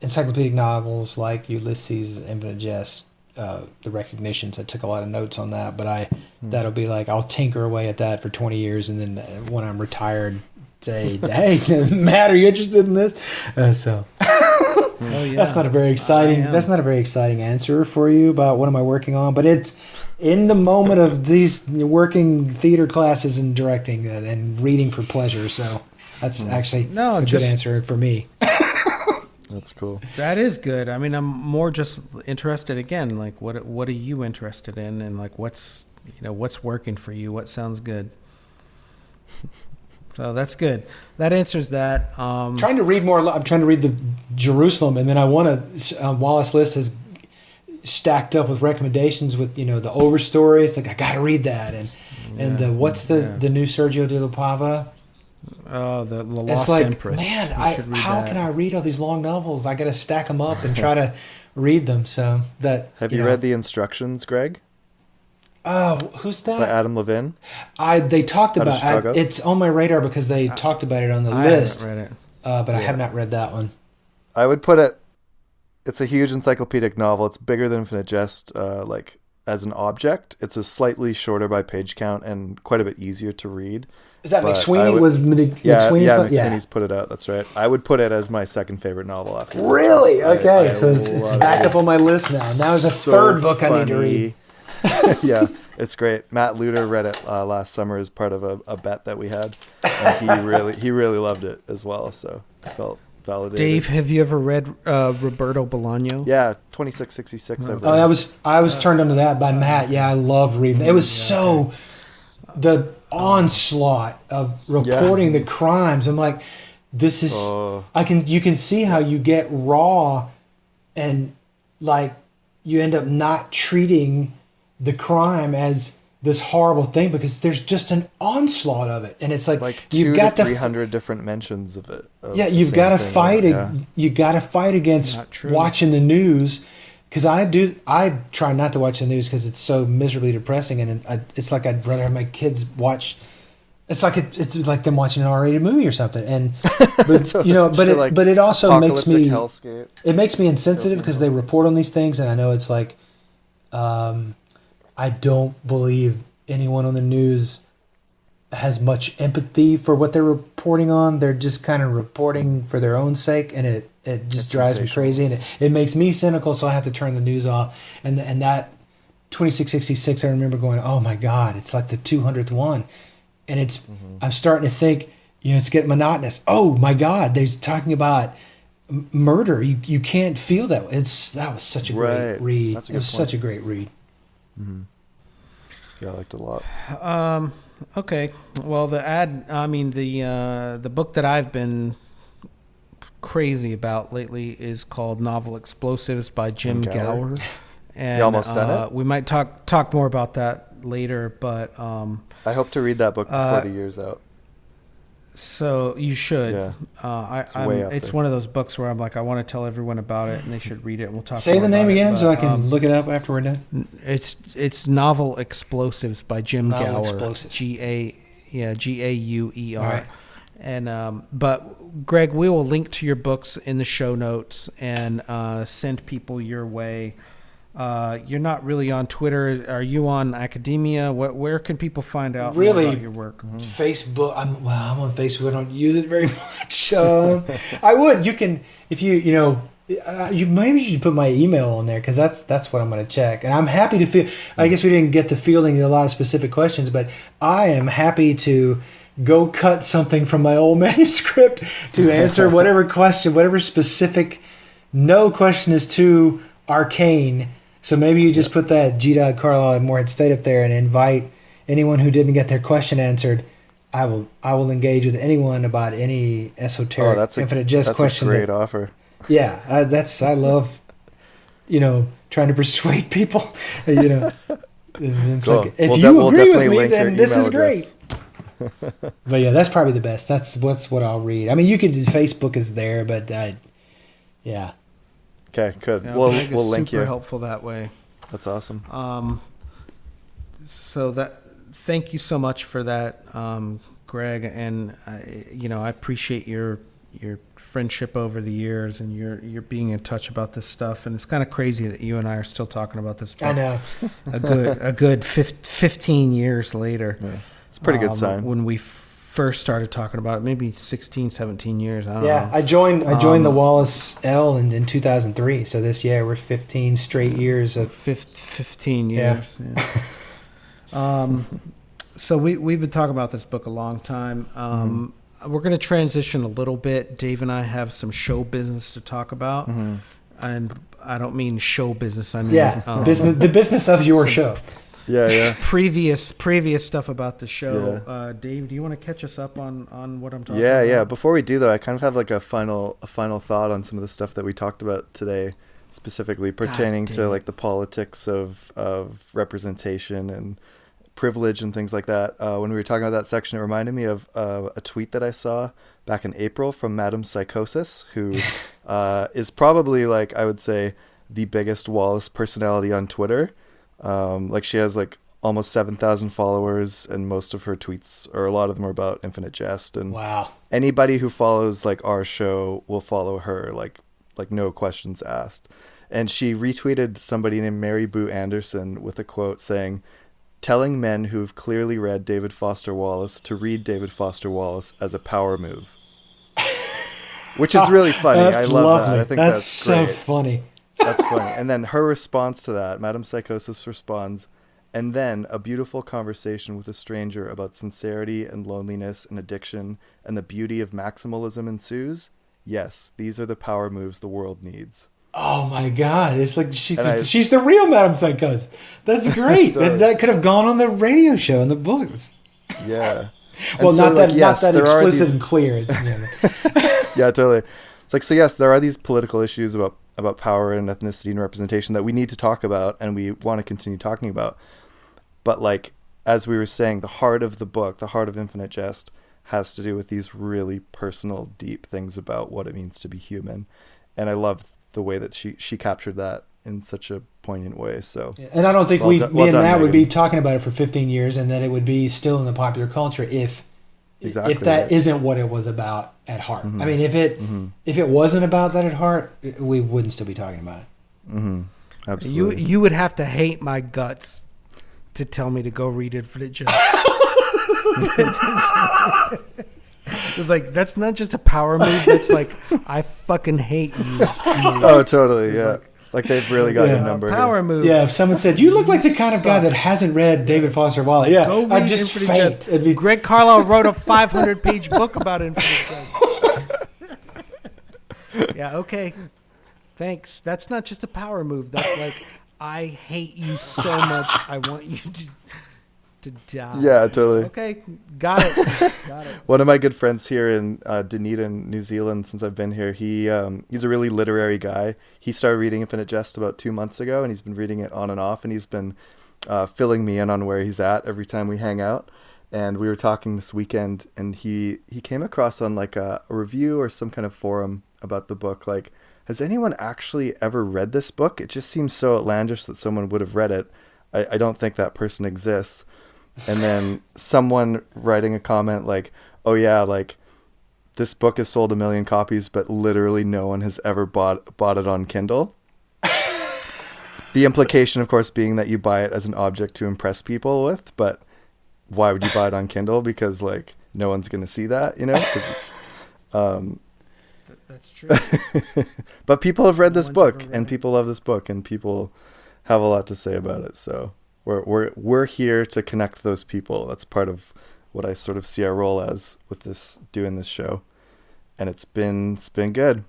Speaker 3: encyclopedic novels like Ulysses, Infinite Jest, the Recognitions. I took a lot of notes on that, but that'll be like I'll tinker away at that for 20 years, and then when I'm retired, say, "Hey, Matt, are you interested in this?" So.
Speaker 1: Oh, yeah.
Speaker 3: That's not a very exciting. That's not a very exciting answer for you about what am I working on. But it's in the moment of these working theater classes and directing and reading for pleasure. So that's actually a good answer for me.
Speaker 2: That's cool.
Speaker 1: That is good. I mean, I'm more just interested again. Like, what are you interested in, and like what's working for you? What sounds good? So that's good. That answers that.
Speaker 3: Trying to read more. I'm trying to read the Jerusalem, and then I want to. Wallace list is stacked up with recommendations with the overstory. It's like I got to read that, and what's the new Sergio de la Pava?
Speaker 1: The Lost
Speaker 3: It's like,
Speaker 1: Empress.
Speaker 3: man,
Speaker 1: How
Speaker 3: can I read all these long novels? I got to stack them up and try to read them. So that
Speaker 2: Have you read the instructions, Greg?
Speaker 3: Who's that?
Speaker 2: By Adam Levine.
Speaker 3: They talked
Speaker 2: Out of
Speaker 3: about
Speaker 2: Chicago?
Speaker 3: it's on my radar because they talked about it on the list.
Speaker 1: I haven't read it.
Speaker 3: But I have not read that one.
Speaker 2: I would put it. It's a huge encyclopedic novel. It's bigger than Infinite Jest, like as an object. It's a slightly shorter by page count and quite a bit easier to read.
Speaker 3: Is that
Speaker 2: But
Speaker 3: McSweeney?
Speaker 2: McSweeney's put it out. That's right. I would put it as my second favorite novel after.
Speaker 3: Really? Okay,
Speaker 2: I
Speaker 3: so it's
Speaker 2: love
Speaker 3: back
Speaker 2: it.
Speaker 3: up on my list now. Now there's a
Speaker 2: So
Speaker 3: third book I need to
Speaker 2: funny.
Speaker 3: read.
Speaker 2: Yeah, it's great. Matt Luter read it last summer as part of a bet that we had, and he really loved it as well. So I felt validated.
Speaker 1: Dave, have you ever read Roberto Bolaño?
Speaker 2: Yeah, 2666. I've read.
Speaker 3: Oh, I was turned onto that by Matt. Yeah, I loved reading it. It was the onslaught of reporting the crimes. I'm like, this is you can see how you get raw and like you end up not treating the crime as this horrible thing because there's just an onslaught of it, and it's like you've got
Speaker 2: 300 different mentions of it.
Speaker 3: You've got to fight it. You got to fight against watching the news. Because I try not to watch the news because it's so miserably depressing, and it's like I'd rather have my kids watch. It's like them watching an R-rated movie or something, and but it also makes me
Speaker 2: hellscape.
Speaker 3: It makes me insensitive because they report on these things, and I know it's like, I don't believe anyone on the news has much empathy for what they're reporting on. They're just kind of reporting for their own sake, and it just drives me crazy, and it makes me cynical, so I have to turn the news off. And that 2666, I remember going, oh my God, it's like the 200th one. And it's I'm starting to think, it's getting monotonous. Oh my God, they're talking about murder. You can't feel that. That was such a great read. It was such a great read.
Speaker 2: Mm-hmm. Yeah, I liked it a lot.
Speaker 1: Okay. Well, the book that I've been crazy about lately is called Novel Explosives by Jim Gower. And
Speaker 2: you almost done it?
Speaker 1: We might talk more about that later, but
Speaker 2: I hope to read that book before the year's out.
Speaker 1: So you should.
Speaker 2: Yeah.
Speaker 1: It's one of those books where I'm like, I want to tell everyone about it, and they should read it. And we'll talk.
Speaker 3: Say the name again so I can look it up after we're done.
Speaker 1: It's Novel Explosives by Jim Gower.
Speaker 3: Explosives.
Speaker 1: Gauer.
Speaker 3: Right.
Speaker 1: And but Greg, we will link to your books in the show notes and send people your way. You're not really on Twitter. Are you on academia? Where can people find out more about your work?
Speaker 3: Facebook. I'm on Facebook. I don't use it very much. I would. You can if You maybe should put my email on there because that's what I'm going to check. And I'm happy to feel. I guess we didn't get to fielding a lot of specific questions, but I am happy to go cut something from my old manuscript to answer whatever question, whatever specific. No question is too arcane. So maybe you just put that G. Carlisle and Morehead State up there and invite anyone who didn't get their question answered. I will engage with anyone about any esoteric Infinite Jest question.
Speaker 2: That's a great offer.
Speaker 3: Yeah, I love, trying to persuade people. It's
Speaker 2: cool.
Speaker 3: like, if you agree with me, then this is great. But yeah, that's probably the best. That's what I'll read. I mean, you could Facebook is there, but yeah.
Speaker 2: Okay, good.
Speaker 1: Yeah,
Speaker 2: we'll link you.
Speaker 1: Super helpful that way.
Speaker 2: That's awesome.
Speaker 1: Thank you so much for that, Greg, and I appreciate your friendship over the years and your being in touch about this stuff. And it's kind of crazy that you and I are still talking about this book.
Speaker 3: I know.
Speaker 1: a good 15 years later.
Speaker 2: Yeah. It's a pretty good sign.
Speaker 1: When we first started talking about it, maybe 16, 17 years. I don't know.
Speaker 3: Yeah, I joined the Wallace L in 2003. So this year we're 15 straight years of
Speaker 1: 15 years. Yeah. So we've been talking about this book a long time. We're going to transition a little bit. Dave and I have some show business to talk about, and I don't mean show business. I mean
Speaker 3: business, the business of your show.
Speaker 2: Yeah.
Speaker 1: Previous stuff about the show. Yeah. Dave, do you want to catch us up on what I'm talking about?
Speaker 2: Yeah. Before we do though, I kind of have like a final thought on some of the stuff that we talked about today, specifically pertaining to like the politics of representation and privilege and things like that. When we were talking about that section, it reminded me of a tweet that I saw back in April from Madam Psychosis, who is probably, like, I would say, the biggest Wallace personality on Twitter. Like, she has like almost 7,000 followers, and most of her tweets, or a lot of them, are about Infinite Jest. And
Speaker 3: wow,
Speaker 2: anybody who follows like our show will follow her, like no questions asked. And she retweeted somebody named Mary Boo Anderson with a quote saying, "Telling men who've clearly read David Foster Wallace to read David Foster Wallace as a power move." Which is really funny. I love
Speaker 3: lovely.
Speaker 2: that. I think
Speaker 3: that's
Speaker 2: so
Speaker 3: great. Funny.
Speaker 2: That's funny. And then her response to that, Madam Psychosis responds, "And then a beautiful conversation with a stranger about sincerity and loneliness and addiction and the beauty of maximalism ensues. Yes, these are the power moves the world needs."
Speaker 3: Oh my God! It's like she's the real Madam Psychosis. That's great. that could have gone on the radio show in the books.
Speaker 2: Yeah.
Speaker 3: Well,
Speaker 2: so,
Speaker 3: not that explicit and clear.
Speaker 2: Yeah, totally. It's like, so yes, there are these political issues about power and ethnicity and representation that we need to talk about, and we want to continue talking about. But like, as we were saying, the heart of the book, the heart of Infinite Jest, has to do with these really personal, deep things about what it means to be human. And I love the way that she captured that in such a poignant way. So,
Speaker 3: and I don't think me and Matt
Speaker 2: Megan
Speaker 3: would be talking about it for 15 years, and that it would be still in the popular culture if that isn't what it was about at heart. I mean, if it wasn't about that at heart, we wouldn't still be talking about it.
Speaker 2: Absolutely.
Speaker 1: You would have to hate my guts to tell me to go read Infinite Jest. It's like, that's not just a power move. That's like, I fucking hate you.
Speaker 2: Oh, totally. Yeah. Like they've really got your number.
Speaker 1: Power
Speaker 2: here.
Speaker 1: move.
Speaker 3: Yeah. If someone said, "You look like the kind of guy that hasn't read David Foster Wallace," yeah, I'd just faint.
Speaker 1: Greg Carlisle wrote a 500-page book about Infinite Jest. Yeah. Okay. Thanks. That's not just a power move. That's like, I hate you so much. I want you to die.
Speaker 2: Yeah, totally.
Speaker 1: Okay, got it.
Speaker 2: One of my good friends here in Dunedin, New Zealand, since I've been here, he's a really literary guy. He started reading Infinite Jest about 2 months ago, and he's been reading it on and off, and he's been filling me in on where he's at every time we hang out. And we were talking this weekend, and he came across on like a review or some kind of forum about the book, like, has anyone actually ever read this book? It just seems so outlandish that someone would have read it. I don't think that person exists. And then someone writing a comment like, "Oh yeah, like this book has sold 1 million copies, but literally no one has ever bought it on Kindle." The implication, of course, being that you buy it as an object to impress people with, but why would you buy it on Kindle? Because like no one's going to see that, you know?
Speaker 1: That's true.
Speaker 2: But people have read
Speaker 1: No
Speaker 2: this
Speaker 1: one's
Speaker 2: book,
Speaker 1: ever read
Speaker 2: and
Speaker 1: it.
Speaker 2: people love this book, and people have a lot to say about it. So we're here to connect those people. That's part of what I sort of see our role as with this, doing this show, and it's been good.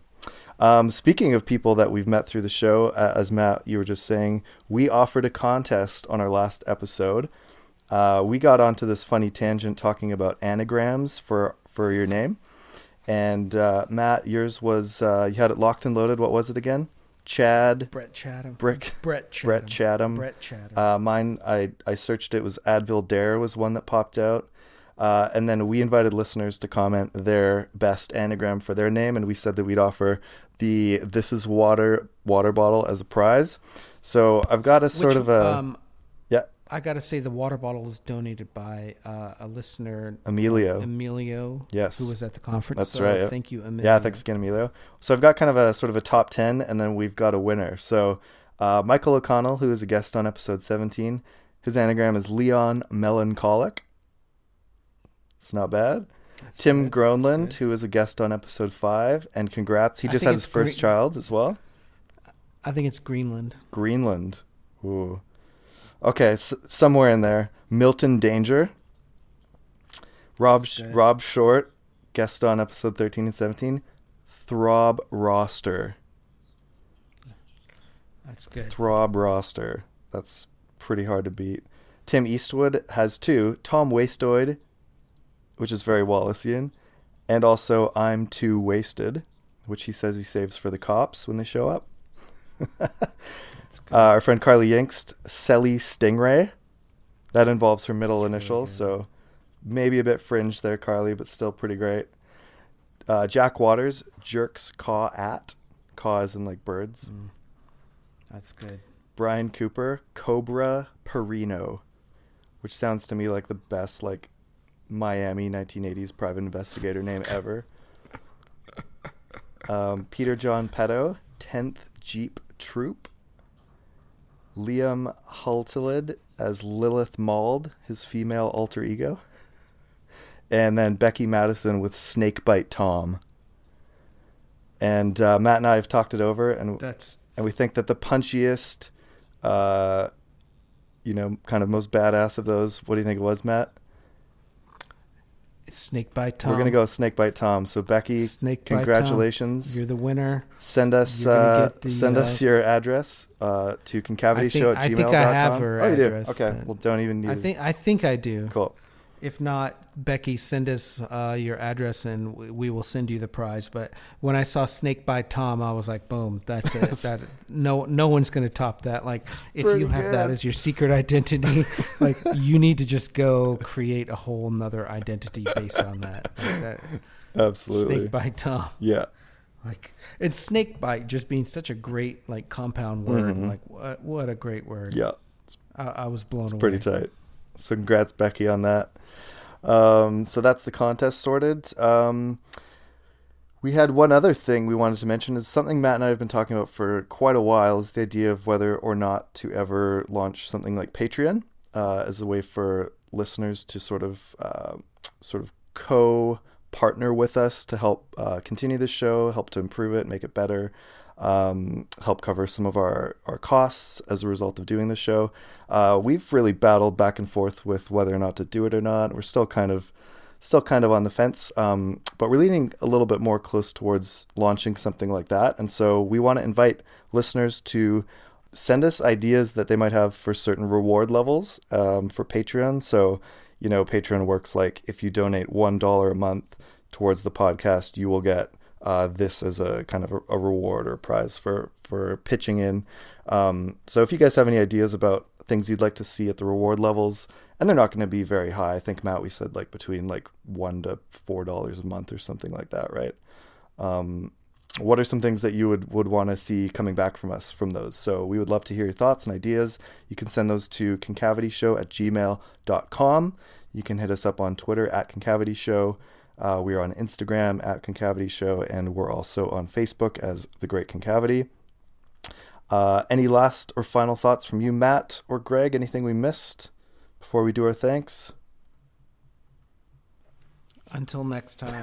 Speaker 2: Speaking of people that we've met through the show, as Matt, you were just saying, we offered a contest on our last episode. We got onto this funny tangent talking about anagrams for your name. And Matt, yours was, you had it locked and loaded. What was it again? Chad.
Speaker 1: Brett Chatham.
Speaker 2: Brett
Speaker 1: Brett
Speaker 2: Chatham.
Speaker 1: Brett Chatham.
Speaker 2: Mine, I searched it, was Advil Dare was one that popped out. And then we invited listeners to comment their best anagram for their name, and we said that we'd offer the This Is Water bottle as a prize. So I've got a sort of a... yeah.
Speaker 1: I got to say the water bottle was donated by a listener,
Speaker 2: Emilio. Yes.
Speaker 1: Who was at the conference.
Speaker 2: That's
Speaker 1: so
Speaker 2: right. Yeah.
Speaker 1: Thank you, Emilio.
Speaker 2: Yeah, thanks again, Emilio. So I've got kind of a sort of a top 10, and then we've got a winner. So Michael O'Connell, who is a guest on episode 17, his anagram is Leon Melancholic. It's not bad. That's Tim good. Groenland, who is a guest on episode 5, and congrats. He just had his first child as well.
Speaker 1: I think it's Greenland.
Speaker 2: Greenland. Ooh. Okay, somewhere in there. Milton Danger. Rob Short, guest on episode 13 and 17. Throb Roster.
Speaker 1: That's good.
Speaker 2: Throb Roster. That's pretty hard to beat. Tim Eastwood has 2. Tom Wastoid, which is very Wallacean, and also I'm Too Wasted, which he says he saves for the cops when they show up. Our friend Carly Yinkst, Selly Stingray. That involves her middle initial, really, so maybe a bit fringe there, Carly, but still pretty great. Jack Waters, Jerks Caw At. Caw as in like birds.
Speaker 1: That's good.
Speaker 2: Brian Cooper, Cobra Perino, which sounds to me like the best like Miami 1980s private investigator name ever. Peter John Petto, 10th Jeep Troop. Liam Hultilid as Lilith Mauld, his female alter ego. And then Becky Madison with Snakebite Tom. And Matt and I have talked it over, and we think that the punchiest, kind of most badass of those, what do you think it was, Matt?
Speaker 1: Snakebite Tom.
Speaker 2: We're going to go with Snakebite Tom. So Becky, congratulations.
Speaker 1: Tom. You're the winner.
Speaker 2: Send us your address to concavityshow@gmail.com.
Speaker 1: I think I have her address.
Speaker 2: You do? Okay. Well, don't even need
Speaker 1: I think I do.
Speaker 2: Cool.
Speaker 1: If not, Becky, send us your address and we will send you the prize. But when I saw Snakebite Tom, I was like, boom, that's it. No one's going to top that. Like, if you have that as your secret identity, like, you need to just go create a whole nother identity based on that. Like that.
Speaker 2: Absolutely.
Speaker 1: Snakebite Tom.
Speaker 2: Yeah.
Speaker 1: Like, and snakebite just being such a great like compound word.
Speaker 2: Mm-hmm.
Speaker 1: Like, what a great word.
Speaker 2: Yeah.
Speaker 1: I was blown away.
Speaker 2: Pretty tight. So congrats, Becky, on that. So that's the contest sorted. We had one other thing we wanted to mention, is something Matt and I have been talking about for quite a while, is the idea of whether or not to ever launch something like Patreon as a way for listeners to sort of co-partner with us to help continue the show, help to improve it, make it better, help cover some of our costs as a result of doing the show. We've really battled back and forth with whether or not to do it or not. We're still kind of on the fence, but we're leaning a little bit more close towards launching something like that. And so we want to invite listeners to send us ideas that they might have for certain reward levels for Patreon. So, Patreon works like if you donate $1 a month towards the podcast, you will get this as a kind of a reward or prize for pitching in. So if you guys have any ideas about things you'd like to see at the reward levels, and they're not going to be very high. I think, Matt, we said like between like $1 to $4 a month or something like that, right? What are some things that you would want to see coming back from us from those? So we would love to hear your thoughts and ideas. You can send those to concavityshow@gmail.com. You can hit us up on Twitter @concavityshow. We are on Instagram @concavityshow, and we're also on Facebook as The Great Concavity. Any last or final thoughts from you, Matt or Greg? Anything we missed before we do our thanks?
Speaker 1: Until next time.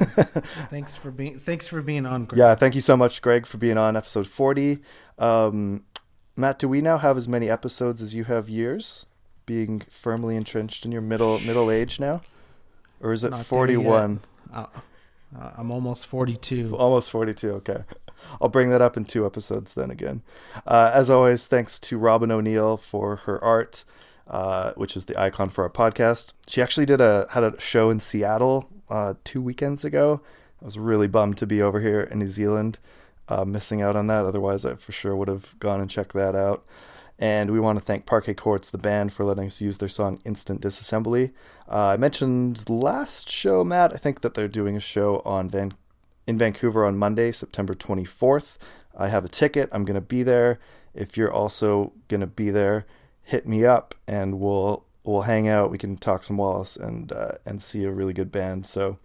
Speaker 1: Thanks for being on, Greg.
Speaker 2: Yeah, thank you so much, Greg, for being on episode 40. Matt, do we now have as many episodes as you have years, being firmly entrenched in your middle age now? Or is it
Speaker 1: Not
Speaker 2: 41?
Speaker 1: I'm almost 42.
Speaker 2: Almost 42, okay. I'll bring that up in 2 episodes then again. As always, thanks to Robin O'Neill for her art, which is the icon for our podcast. She actually had a show in Seattle 2 weekends ago. I was really bummed to be over here in New Zealand, missing out on that. Otherwise, I for sure would have gone and checked that out. And we want to thank Parquet Courts, the band, for letting us use their song Instant Disassembly. I mentioned last show, Matt, I think that they're doing a show in Vancouver on Monday, September 24th. I have a ticket. I'm going to be there. If you're also going to be there, hit me up and we'll hang out. We can talk some Wallace and see a really good band. So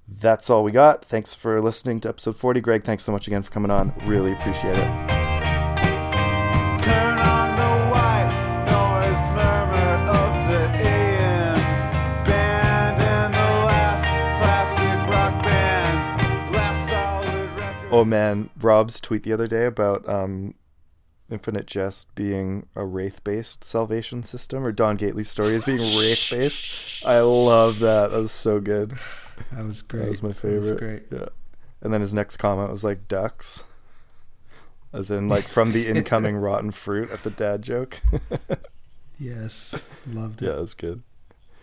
Speaker 2: that's all we got. Thanks for listening to episode 40. Greg, thanks so much again for coming on. Really appreciate it.
Speaker 4: Turn on the white noise murmur of the AM band and the last classic rock band's last solid record.
Speaker 2: Oh man, Rob's tweet the other day about Infinite Jest being a Wraith-based salvation system, or Don Gately's story as being Wraith-based. I love that. That was so good.
Speaker 1: That was great.
Speaker 2: That was my favorite.
Speaker 1: That was great.
Speaker 2: Yeah. And then his next comment was like ducks. As in, like, from the incoming rotten fruit at the dad joke.
Speaker 1: Yes. Loved it.
Speaker 2: Yeah, it was good.